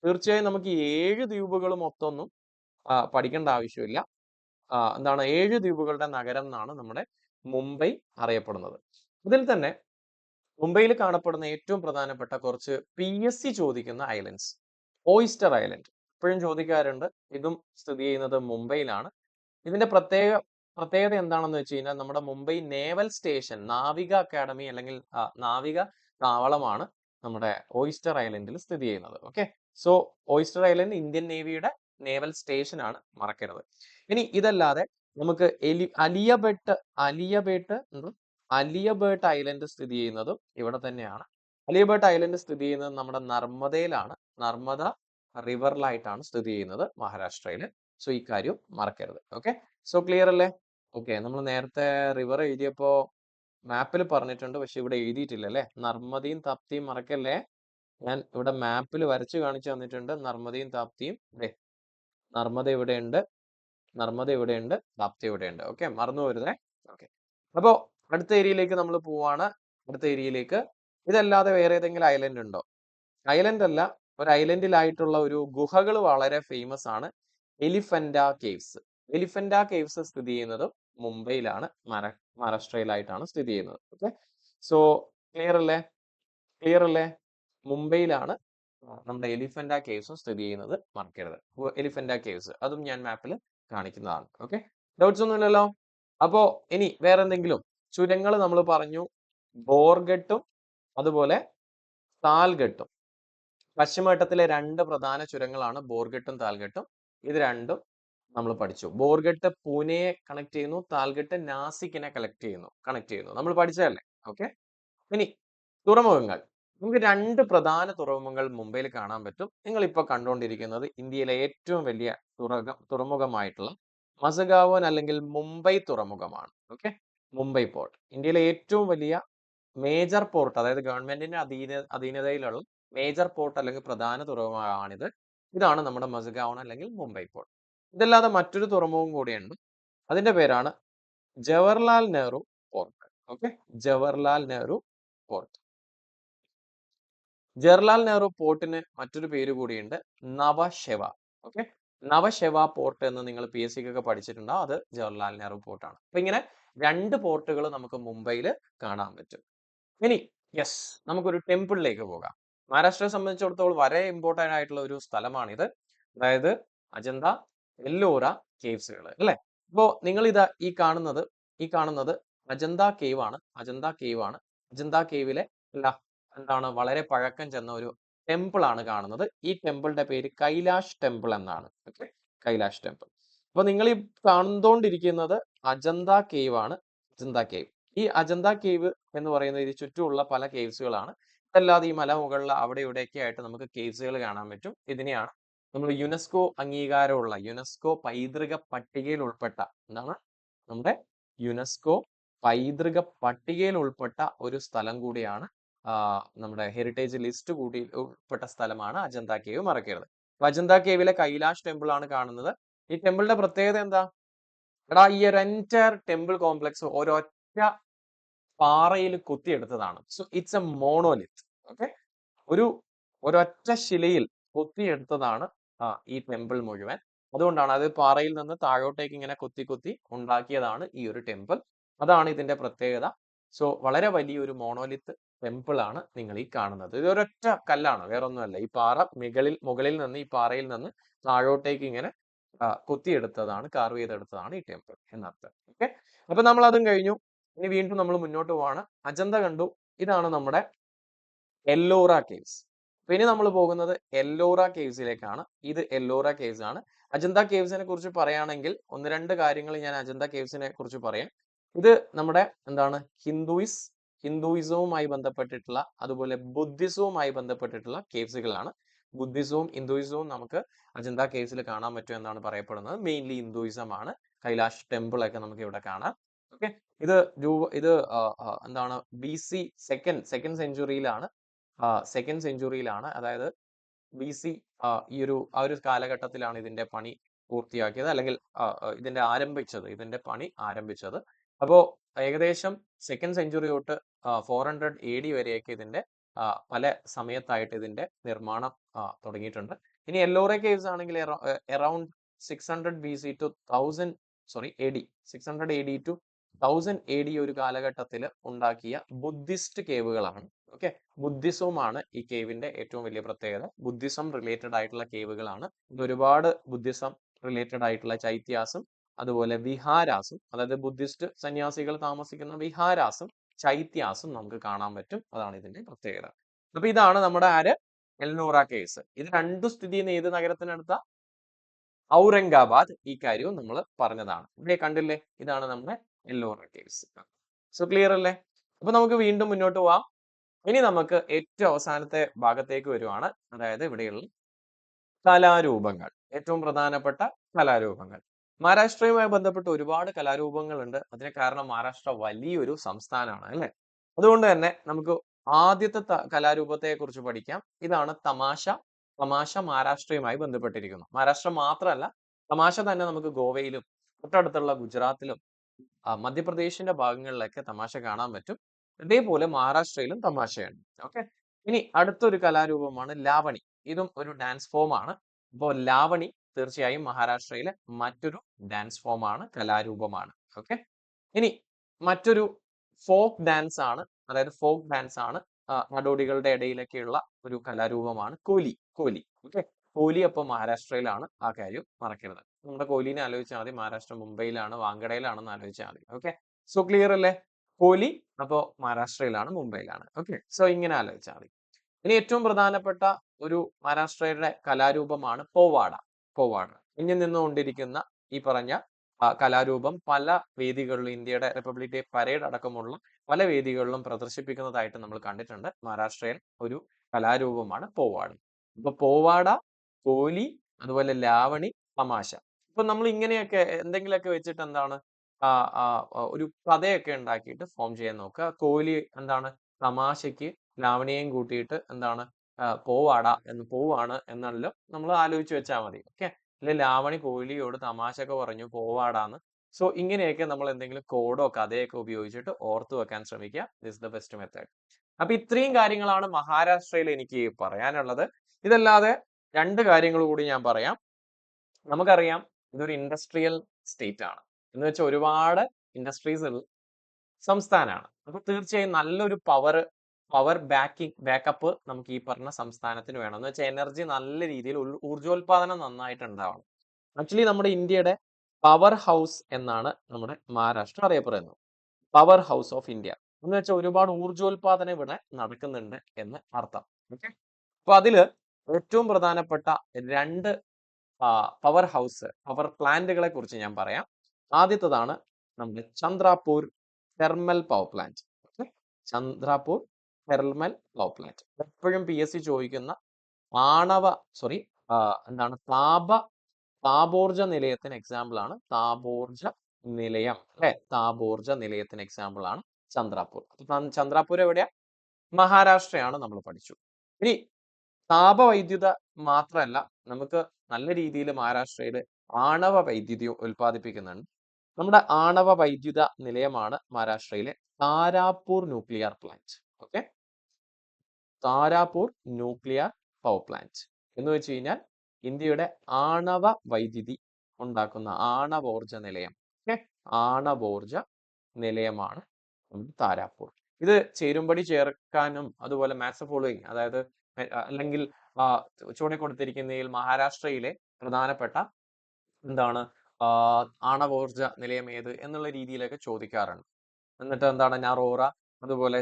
തീർച്ചയായും നമുക്ക് ഈ 7 ദ്വീപുകൾ മൊത്തമൊന്നും പഠിക്കേണ്ട ആവശ്യമില്ല. എന്താണ് 7 ദ്വീപുകളുടെ നഗരം എന്നാണ് നമ്മുടെ മുംബൈ അറിയപ്പെടുന്നത്. ഇതിൽ തന്നെ മുംബൈയിൽ കാണപ്പെടുന്ന ഏറ്റവും പ്രധാനപ്പെട്ട കുറച്ച് PSC ചോദിക്കുന്ന ഐലൻഡ്സ്. ഓയിസ്റ്റർ ഐലൻഡ് എപ്പോഴും ചോദിക്കാറുണ്ട്. ഇതും സ്ഥിതി ചെയ്യുന്നത് മുംബൈയിലാണ്. ഇതിന്റെ പ്രത്യേകത എന്താണെന്ന് വെച്ച് കഴിഞ്ഞാൽ നമ്മുടെ മുംബൈ നേവൽ സ്റ്റേഷൻ, നാവിക അക്കാഡമി അല്ലെങ്കിൽ നാവിക താവളമാണ് നമ്മുടെ ഓയിസ്റ്റർ ഐലൻഡിൽ സ്ഥിതി ചെയ്യുന്നത്. Okay, so oyster island Indian നേവിയുടെ നേവൽ സ്റ്റേഷൻ ആണ്, മറക്കരുത്. ഇനി ഇതല്ലാതെ നമുക്ക് അലിയബേട്ട് ഐലൻഡ് സ്ഥിതി ചെയ്യുന്നതും ഇവിടെ തന്നെയാണ്. അലിയബേട്ട് ഐലൻഡ് സ്ഥിതി ചെയ്യുന്നത് നമ്മുടെ നർമ്മദയിലാണ്. നർമ്മദ റിവറിലായിട്ടാണ് സ്ഥിതി ചെയ്യുന്നത് മഹാരാഷ്ട്രയിൽ. സോ ഈ കാര്യം മറക്കരുത്. ഓക്കെ, സോ ക്ലിയർ അല്ലേ? ഓക്കെ, നമ്മൾ നേരത്തെ റിവർ എഴുതിയപ്പോ മാപ്പിൽ പറഞ്ഞിട്ടുണ്ട്, പക്ഷെ ഇവിടെ എഴുതിയിട്ടില്ല അല്ലേ? നർമ്മദയും താപ്തിയും മറക്കല്ലേ. ഞാൻ ഇവിടെ മാപ്പിൽ വരച്ചു കാണിച്ചു തന്നിട്ടുണ്ട് നർമ്മദയും താപ്തിയും. നർമ്മദ ഇവിടെയുണ്ട്, താപ്തി ഇവിടെയുണ്ട്. ഓക്കെ, മറന്നു പോരുതേ. ഓക്കെ, അപ്പോ അടുത്ത ഏരിയയിലേക്ക് നമ്മൾ പോവാണ്. അടുത്ത ഏരിയയിലേക്ക് ഇതല്ലാതെ വേറെ ഏതെങ്കിലും ഐലൻഡ് ഉണ്ടോ? ഐലൻഡ് അല്ല, ഒരു ഐലൻഡിലായിട്ടുള്ള ഒരു ഗുഹകൾ വളരെ ഫേമസ് ആണ്. എലിഫന്റ കേവ്സ്. എലിഫന്റ കേവ്സ് സ്ഥിതി ചെയ്യുന്നത് മുംബൈയിലാണ്, മഹാരാഷ്ട്രയിലായിട്ടാണ് സ്ഥിതി ചെയ്യുന്നത്. ഓക്കെ, സോ ക്ലിയർ അല്ലേ? മുംബൈയിലാണ് നമ്മുടെ എലിഫന്റ കേവ്സും സ്ഥിതി ചെയ്യുന്നത്, മറക്കരുത്. എലിഫന്റ കേവ്സ് അതും ഞാൻ മാപ്പിൽ കാണിക്കുന്നതാണ്. ഓക്കെ, ഡൗട്ട്സ് ഒന്നുമില്ലല്ലോ? അപ്പോ ഇനി വേറെ എന്തെങ്കിലും ചുരങ്ങൾ നമ്മൾ പറഞ്ഞു. ബോർഗട്ടും അതുപോലെ താൽഗട്ടും. പശ്ചിമഘട്ടത്തിലെ 2 പ്രധാന ചുരങ്ങളാണ് ബോർഗട്ടും താൽഗട്ടും. ഇത് രണ്ടും നമ്മൾ പഠിച്ചു. ബോർഗട്ട് പൂനെയെ കണക്ട് ചെയ്യുന്നു, താൽഗട്ട് നാസിക്കിനെ കണക്ട് ചെയ്യുന്നു. നമ്മൾ പഠിച്ചതല്ലേ? ഓക്കെ, ഇനി തുറമുഖങ്ങൾ. നമുക്ക് 2 പ്രധാന തുറമുഖങ്ങൾ മുംബൈയിൽ കാണാൻ പറ്റും. നിങ്ങൾ ഇപ്പോൾ കണ്ടുകൊണ്ടിരിക്കുന്നത് ഇന്ത്യയിലെ ഏറ്റവും വലിയ തുറമുഖമായിട്ടുള്ള മസഗാവൻ അല്ലെങ്കിൽ മുംബൈ തുറമുഖമാണ്. ഓക്കെ, മുംബൈ പോർട്ട് ഇന്ത്യയിലെ ഏറ്റവും വലിയ മേജർ പോർട്ട്, അതായത് ഗവൺമെന്റിന്റെ അധീനതയിലുള്ള മേജർ പോർട്ട് അല്ലെങ്കിൽ പ്രധാന തുറമുഖമാണിത്. ഇതാണ് നമ്മുടെ മസഗാവൻ അല്ലെങ്കിൽ മുംബൈ പോർട്ട്. ഇതല്ലാതെ മറ്റൊരു തുറമുഖം കൂടിയുണ്ട്. അതിന്റെ പേരാണ് Jawaharlal Nehru port. Okay, Jawaharlal Nehru port. Jawaharlal Nehru പോർട്ടിന് മറ്റൊരു പേര് കൂടിയുണ്ട്, നവശെവ. ഓക്കെ, നവശെവ പോർട്ട് എന്ന് നിങ്ങൾ PSC ഒക്കെ പഠിച്ചിട്ടുണ്ടാവും. അത് ജവഹർലാൽ നെഹ്റു പോർട്ടാണ്. അപ്പൊ ഇങ്ങനെ 2 പോർട്ടുകൾ നമുക്ക് മുംബൈയിൽ കാണാൻ പറ്റും. ഇനി യെസ്, നമുക്കൊരു ടെമ്പിളിലേക്ക് പോകാം. മഹാരാഷ്ട്രയെ സംബന്ധിച്ചിടത്തോളം വളരെ ഇമ്പോർട്ടന്റ് ആയിട്ടുള്ള ഒരു സ്ഥലമാണിത്. അതായത് അജന്ത എല്ലോറ കേവ്സുകൾ അല്ലെ? അപ്പോ നിങ്ങൾ ഇതാ ഈ കാണുന്നത് അജന്ത കേവ് ആണ്. അജന്ത കേവിലെ എന്താണ് വളരെ പഴക്കം ചെന്ന ഒരു ടെമ്പിൾ ആണ് കാണുന്നത്. ഈ ടെമ്പിളിന്റെ പേര് കൈലാഷ് ടെമ്പിൾ എന്നാണ്. Okay, Kailash temple. അപ്പൊ നിങ്ങൾ ഈ കണ്ടുകൊണ്ടിരിക്കുന്നത് അജന്ത കേവ് ആണ്. ഈ അജന്ത കേവ് എന്ന് പറയുന്നത് ഇത് ചുറ്റുമുള്ള പല കേവ്സുകളാണ്. അതല്ലാതെ ഈ മലമുകളിൽ അവിടെ ഇവിടെയൊക്കെ ആയിട്ട് നമുക്ക് കേവ്സുകൾ കാണാൻ പറ്റും. ഇതിനെയാണ് നമ്മൾ യുനെസ്കോ പൈതൃക പട്ടികയിൽ ഉൾപ്പെട്ട നമ്മുടെ യുനെസ്കോ പൈതൃക പട്ടികയിൽ ഉൾപ്പെട്ട ഒരു സ്ഥലം കൂടിയാണ്. നമ്മുടെ ഹെറിറ്റേജ് ലിസ്റ്റ് കൂടി ഉൾപ്പെട്ട സ്ഥലമാണ് അജന്ത കേവ്, മറക്കരുത്. അപ്പൊ അജന്ത കേവിലെ കൈലാഷ് ടെമ്പിൾ ആണ് കാണുന്നത്. ഈ ടെമ്പിളിന്റെ പ്രത്യേകത എന്താ? എടാ, ഈ ഒരു എൻറ്റയർ ടെമ്പിൾ കോംപ്ലക്സ് ഒരൊറ്റ പാറയിൽ കൊത്തിയെടുത്തതാണ്. So it's a monolith. Okay, ഒരൊറ്റ ശിലയിൽ കൊത്തിയെടുത്തതാണ് ഈ ടെമ്പിൾ മുഴുവൻ. അതുകൊണ്ടാണ് അത് പാറയിൽ നിന്ന് താഴോട്ടേക്ക് ഇങ്ങനെ കൊത്തി ഉണ്ടാക്കിയതാണ് ഈ ഒരു ടെമ്പിൾ. അതാണ് ഇതിന്റെ പ്രത്യേകത. സോ വളരെ വലിയൊരു മോണോലിത്ത് ടെമ്പിൾ ആണ് നിങ്ങൾ ഈ കാണുന്നത്. ഇത് ഒരൊറ്റ കല്ലാണ്, വേറൊന്നുമല്ല. ഈ പാറ മുകളിൽ നിന്ന് ഈ പാറയിൽ നിന്ന് താഴോട്ടേക്ക് ഇങ്ങനെ കൊത്തിയെടുത്തതാണ്, കാർവ് ചെയ്തെടുത്തതാണ് ഈ ടെമ്പിൾ എന്നർത്ഥം. ഓക്കെ, അപ്പൊ നമ്മൾ അതും കഴിഞ്ഞു. ഇനി വീണ്ടും നമ്മൾ മുന്നോട്ട് പോവാണ്. അജന്ത കണ്ടു. ഇതാണ് നമ്മുടെ എല്ലോറ കേവ്സ്. അപ്പൊ ഇനി നമ്മൾ പോകുന്നത് എല്ലോറ കേവ്സിലേക്കാണ്. ഇത് എല്ലോറ കേവ്സ് ആണ്. അജന്ത കേവ്സിനെ കുറിച്ച് പറയുകയാണെങ്കിൽ 1-2 കാര്യങ്ങൾ ഞാൻ അജന്ത കേവ്സിനെ കുറിച്ച് പറയാം. ഇത് നമ്മുടെ ഹിന്ദുയിസവുമായി ബന്ധപ്പെട്ടിട്ടുള്ള, അതുപോലെ ബുദ്ധിസവുമായി ബന്ധപ്പെട്ടിട്ടുള്ള കേവ്സുകളാണ്. ബുദ്ധിസവും ഹിന്ദുയിസവും നമുക്ക് അജന്ത കേവ്സിൽ കാണാൻ പറ്റും എന്നാണ് പറയപ്പെടുന്നത്. മെയിൻലി ഹിന്ദുയിസം ആണ്. കൈലാഷ് ടെമ്പിൾ ഒക്കെ നമുക്ക് ഇവിടെ കാണാം. ഓക്കെ, ഇത് എന്താണ് BC സെക്കൻഡ് സെഞ്ചുറിയിലാണ്, അതായത് BC ഈ ഒരു കാലഘട്ടത്തിലാണ് ഇതിന്റെ പണി പൂർത്തിയാക്കിയത്, അല്ലെങ്കിൽ ഇതിന്റെ പണി ആരംഭിച്ചത്. അപ്പോ ഏകദേശം സെക്കൻഡ് സെഞ്ചുറി തൊട്ട് 400 AD വരെയൊക്കെ ഇതിന്റെ പല സമയത്തായിട്ട് ഇതിന്റെ നിർമ്മാണം തുടങ്ങിയിട്ടുണ്ട്. ഇനി എല്ലോറ കേവ്സ് ആണെങ്കിൽ around 600 BC to 1000 AD 600 AD to 1000 AD ഒരു കാലഘട്ടത്തിൽ ഉണ്ടാക്കിയ ബുദ്ധിസ്റ്റ് കേവുകളാണ്. ഓക്കെ, ബുദ്ധിസവുമാണ് ഈ കേവിന്റെ ഏറ്റവും വലിയ പ്രത്യേകത. ബുദ്ധിസം റിലേറ്റഡ് ആയിട്ടുള്ള കേവുകളാണ്. ഇത് ഒരുപാട് ബുദ്ധിസം റിലേറ്റഡ് ആയിട്ടുള്ള ചൈത്യാസും അതുപോലെ വിഹാരാസും, അതായത് ബുദ്ധിസ്റ്റ് സന്യാസികൾ താമസിക്കുന്ന വിഹാരാസും ചൈത്യാസും നമുക്ക് കാണാൻ പറ്റും. അതാണ് ഇതിന്റെ പ്രത്യേകത. അപ്പൊ ഇതാണ് നമ്മുടെ എൽനോറ കേവ്സ്. ഇത് രണ്ടും സ്ഥിതി ചെയ്യുന്ന ഏത് നഗരത്തിനടുത്ത? ഔറംഗാബാദ്. ഈ കാര്യവും നമ്മൾ പറഞ്ഞതാണ്. ഇവിടെ കണ്ടില്ലേ, ഇതാണ് നമ്മുടെ എല്ലോറ കേവ്സ്. സോ ക്ലിയർ അല്ലേ? അപ്പൊ നമുക്ക് വീണ്ടും മുന്നോട്ട് പോവാം. ഇനി നമുക്ക് ഏറ്റവും അവസാനത്തെ ഭാഗത്തേക്ക് വരുവാണ്. അതായത് ഇവിടെയുള്ള കലാരൂപങ്ങൾ, ഏറ്റവും പ്രധാനപ്പെട്ട കലാരൂപങ്ങൾ. മഹാരാഷ്ട്രയുമായി ബന്ധപ്പെട്ട് ഒരുപാട് കലാരൂപങ്ങളുണ്ട്. അതിന് കാരണം മഹാരാഷ്ട്ര വലിയൊരു സംസ്ഥാനമാണ്, അല്ലെ? അതുകൊണ്ട് തന്നെ നമുക്ക് ആദ്യത്തെ കലാരൂപത്തെ കുറിച്ച് പഠിക്കാം. ഇതാണ് തമാശ. തമാശ മഹാരാഷ്ട്രയുമായി ബന്ധപ്പെട്ടിരിക്കുന്നു. മഹാരാഷ്ട്ര മാത്രമല്ല, തമാശ തന്നെ നമുക്ക് ഗോവയിലും തൊട്ടടുത്തുള്ള ഗുജറാത്തിലും മധ്യപ്രദേശിന്റെ ഭാഗങ്ങളിലൊക്കെ തമാശ കാണാൻ പറ്റും. ഇതേപോലെ മഹാരാഷ്ട്രയിലും തമാശയുണ്ട്. ഓക്കെ, ഇനി അടുത്തൊരു കലാരൂപമാണ് ലാവണി. ഇതും ഒരു ഡാൻസ് ഫോം ആണ്. അപ്പോൾ ലാവണി തീർച്ചയായും മഹാരാഷ്ട്രയിലെ മറ്റൊരു ഡാൻസ് ഫോം ആണ്, കലാരൂപമാണ്. ഓക്കെ, ഇനി മറ്റൊരു ഫോക്ക് ഡാൻസ് ആണ്, അതായത് ഫോക്ക് ഡാൻസ് ആണ്. നാടോടികളുടെ ഇടയിലൊക്കെയുള്ള ഒരു കലാരൂപമാണ് കോലി. കോലി, ഓക്കെ, കോലി അപ്പോൾ മഹാരാഷ്ട്രയിലാണ്, ആ കാര്യം മറക്കരുത്. നമ്മുടെ കോഹ്ലിനെ ആലോചിച്ചാൽ മതി, മഹാരാഷ്ട്ര മുംബൈയിലാണ്, വാങ്കഡയിലാണെന്ന് ആലോചിച്ചാൽ മതി. ഓക്കെ, സോ ക്ലിയർ അല്ലേ? കോഹ്ലി അപ്പോ മഹാരാഷ്ട്രയിലാണ്, മുംബൈയിലാണ്. ഓക്കെ, സോ ഇങ്ങനെ ആലോചിച്ചാൽ മതി. ഇനി ഏറ്റവും പ്രധാനപ്പെട്ട ഒരു മഹാരാഷ്ട്രയുടെ കലാരൂപമാണ് പോവാട. പോവാട ഇനി നിന്നുകൊണ്ടിരിക്കുന്ന ഈ പറഞ്ഞ കലാരൂപം പല വേദികളിലും, ഇന്ത്യയുടെ റിപ്പബ്ലിക് ഡേ പരേഡ് അടക്കമുള്ള പല വേദികളിലും പ്രദർശിപ്പിക്കുന്നതായിട്ട് നമ്മൾ കണ്ടിട്ടുണ്ട്. മഹാരാഷ്ട്രയിൽ ഒരു കലാരൂപമാണ് പോവാട. അപ്പൊ പോവാട, കോലി, അതുപോലെ ലാവണി, തമാശ. ഇപ്പൊ നമ്മൾ ഇങ്ങനെയൊക്കെ എന്തെങ്കിലുമൊക്കെ വെച്ചിട്ട് എന്താണ് ഒരു കഥയൊക്കെ ഉണ്ടാക്കിയിട്ട് ഫോം ചെയ്യാൻ നോക്കുക. കോഹ്ലി എന്താണ് തമാശയ്ക്ക് ലാവണിയെയും കൂട്ടിയിട്ട് എന്താണ് പോവാണ് എന്നല്ലോ നമ്മൾ ആലോചിച്ച് വെച്ചാൽ മതി. ഓക്കെ, അല്ലെ ലാവണി കോഹ്ലിയോട് തമാശയൊക്കെ പറഞ്ഞു പോവാടാന്ന്. സോ ഇങ്ങനെയൊക്കെ നമ്മൾ എന്തെങ്കിലും കോഡോ കഥയൊക്കെ ഉപയോഗിച്ചിട്ട് ഓർത്തു വെക്കാൻ ശ്രമിക്കുക. This the best method. അപ്പൊ ഇത്രയും കാര്യങ്ങളാണ് മഹാരാഷ്ട്രയിൽ എനിക്ക് പറയാനുള്ളത്. ഇതല്ലാതെ രണ്ട് കാര്യങ്ങൾ കൂടി ഞാൻ പറയാം. നമുക്കറിയാം ഇതൊരു ഇൻഡസ്ട്രിയൽ സ്റ്റേറ്റ് ആണ്, എന്ന് വെച്ചാൽ ഒരുപാട് ഇൻഡസ്ട്രീസ് ഉള്ള സംസ്ഥാനമാണ്. അപ്പൊ തീർച്ചയായും നല്ലൊരു പവർ ബാക്കപ്പ് നമുക്ക് ഈ പറഞ്ഞ സംസ്ഥാനത്തിന് വേണം. എന്ന് വെച്ചാൽ എനർജി നല്ല രീതിയിൽ, ഊർജോൽപാദനം നന്നായിട്ട് ഉണ്ടാവണം. ആക്ച്വലി നമ്മുടെ ഇന്ത്യയുടെ പവർ ഹൗസ് എന്നാണ് നമ്മുടെ മഹാരാഷ്ട്ര അറിയപ്പെടുന്നത്. പവർ ഹൗസ് ഓഫ് ഇന്ത്യ എന്ന് വെച്ചാൽ ഒരുപാട് ഊർജോൽപാദനം ഇവിടെ നടക്കുന്നുണ്ട് എന്ന് അർത്ഥം. ഓക്കെ, അപ്പൊ അതില് ഏറ്റവും പ്രധാനപ്പെട്ട രണ്ട് പവർ പ്ലാന്റുകളെ കുറിച്ച് ഞാൻ പറയാം. ആദ്യത്തേതാണ് നമ്മുടെ Chandrapur thermal power plant. Chandrapur thermal power plant എപ്പോഴും PSC ചോദിക്കുന്ന എന്താണ് താപോർജ നിലയത്തിന് എക്സാമ്പിൾ ആണ്. താപോർജ നിലയം, അല്ലെ? താപോർജ നിലയത്തിന് എക്സാമ്പിൾ ആണ് ചന്ദ്രാപൂർ. ചന്ദ്രാപൂർ എവിടെയാ? മഹാരാഷ്ട്രയാണ്, നമ്മൾ പഠിച്ചു. ഇനി താപവൈദ്യുത മാത്രമല്ല, നമുക്ക് നല്ല രീതിയിൽ മഹാരാഷ്ട്രയിൽ ആണവ വൈദ്യുതി ഉൽപ്പാദിപ്പിക്കുന്നുണ്ട്. നമ്മുടെ ആണവ വൈദ്യുത നിലയമാണ് മഹാരാഷ്ട്രയിലെ Tarapur nuclear plant. Okay, Tarapur nuclear power plant എന്ന് വെച്ച് കഴിഞ്ഞാൽ ഇന്ത്യയുടെ ആണവ വൈദ്യുതി ഉണ്ടാക്കുന്ന ആണവോർജ നിലയം. ഓക്കെ, ആണവോർജ നിലയമാണ് താരാപൂർ. ഇത് ചേരുംപടി ചേർക്കാനും അതുപോലെ മാത്സ് ഫോളോയിങ്, അതായത് അല്ലെങ്കിൽ ചുവടെ കൊടുത്തിരിക്കുന്നതിൽ മഹാരാഷ്ട്രയിലെ പ്രധാനപ്പെട്ട എന്താണ് ആണവോർജ നിലയം ഏത് എന്നുള്ള രീതിയിലൊക്കെ ചോദിക്കാറുണ്ട്. എന്നിട്ട് എന്താണ് നറോറ, അതുപോലെ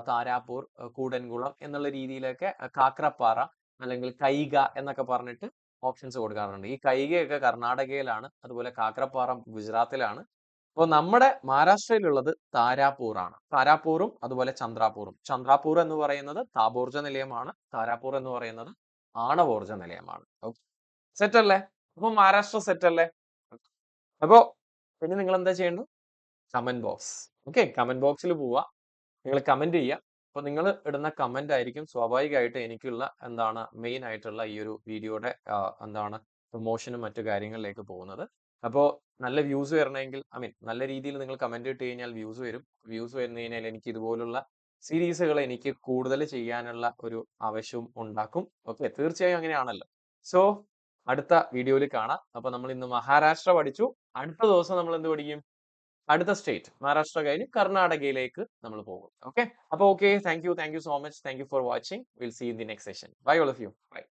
താരാപൂർ, കൂടൻകുളം എന്നുള്ള രീതിയിലൊക്കെ കാക്രപ്പാറ അല്ലെങ്കിൽ കൈഗ എന്നൊക്കെ പറഞ്ഞിട്ട് ഓപ്ഷൻസ് കൊടുക്കാറുണ്ട്. ഈ കൈഗയൊക്കെ കർണാടകയിലാണ്, അതുപോലെ കാക്രപ്പാറ ഗുജറാത്തിലാണ്. അപ്പോൾ നമ്മുടെ മഹാരാഷ്ട്രയിലുള്ളത് താരാപൂർ ആണ്. താരാപൂറും അതുപോലെ ചന്ദ്രാപൂറും. ചന്ദ്രാപൂർ എന്ന് പറയുന്നത് താപോർജ നിലയമാണ്, താരാപൂർ എന്ന് പറയുന്നത് ആണവോർജ നിലയമാണ്. സെറ്റ് അല്ലേ? അപ്പൊ മഹാരാഷ്ട്ര സെറ്റ് അല്ലേ? അപ്പോ പിന്നെ നിങ്ങൾ എന്താ ചെയ്യേണ്ടത്? Comment box. ഓക്കെ, കമന്റ് ബോക്സിൽ പോവുക, നിങ്ങൾ കമന്റ് ചെയ്യുക. അപ്പൊ നിങ്ങൾ ഇടുന്ന കമന്റ് ആയിരിക്കും സ്വാഭാവികമായിട്ട് എനിക്കുള്ള എന്താണ് മെയിൻ ആയിട്ടുള്ള ഈ ഒരു വീഡിയോയുടെ എന്താണ് പ്രൊമോഷനും മറ്റു കാര്യങ്ങളിലേക്ക് പോകുന്നത്. അപ്പോൾ നല്ല വ്യൂസ് വരണമെങ്കിൽ നല്ല രീതിയിൽ നിങ്ങൾ കമന്റ് ഇട്ട് കഴിഞ്ഞാൽ വ്യൂസ് വരും. വ്യൂസ് വന്നു കഴിഞ്ഞാൽ എനിക്ക് ഇതുപോലുള്ള സീരീസുകൾ എനിക്ക് കൂടുതൽ ചെയ്യാനുള്ള ഒരു ആവശ്യവും ഉണ്ടാക്കും. ഓക്കെ, തീർച്ചയായും അങ്ങനെയാണല്ലോ. സോ അടുത്ത വീഡിയോയിൽ കാണാം. അപ്പൊ നമ്മൾ ഇന്ന് മഹാരാഷ്ട്ര പഠിച്ചു. അടുത്ത ദിവസം നമ്മൾ എന്ത് പഠിക്കും? അടുത്ത സ്റ്റേറ്റ് മഹാരാഷ്ട്ര കഴിഞ്ഞ് കർണാടകയിലേക്ക് നമ്മൾ പോകും. ഓക്കെ, അപ്പൊ okay, thank you so much. Thank you for watching. Will see in the next session. Bye all of you. By.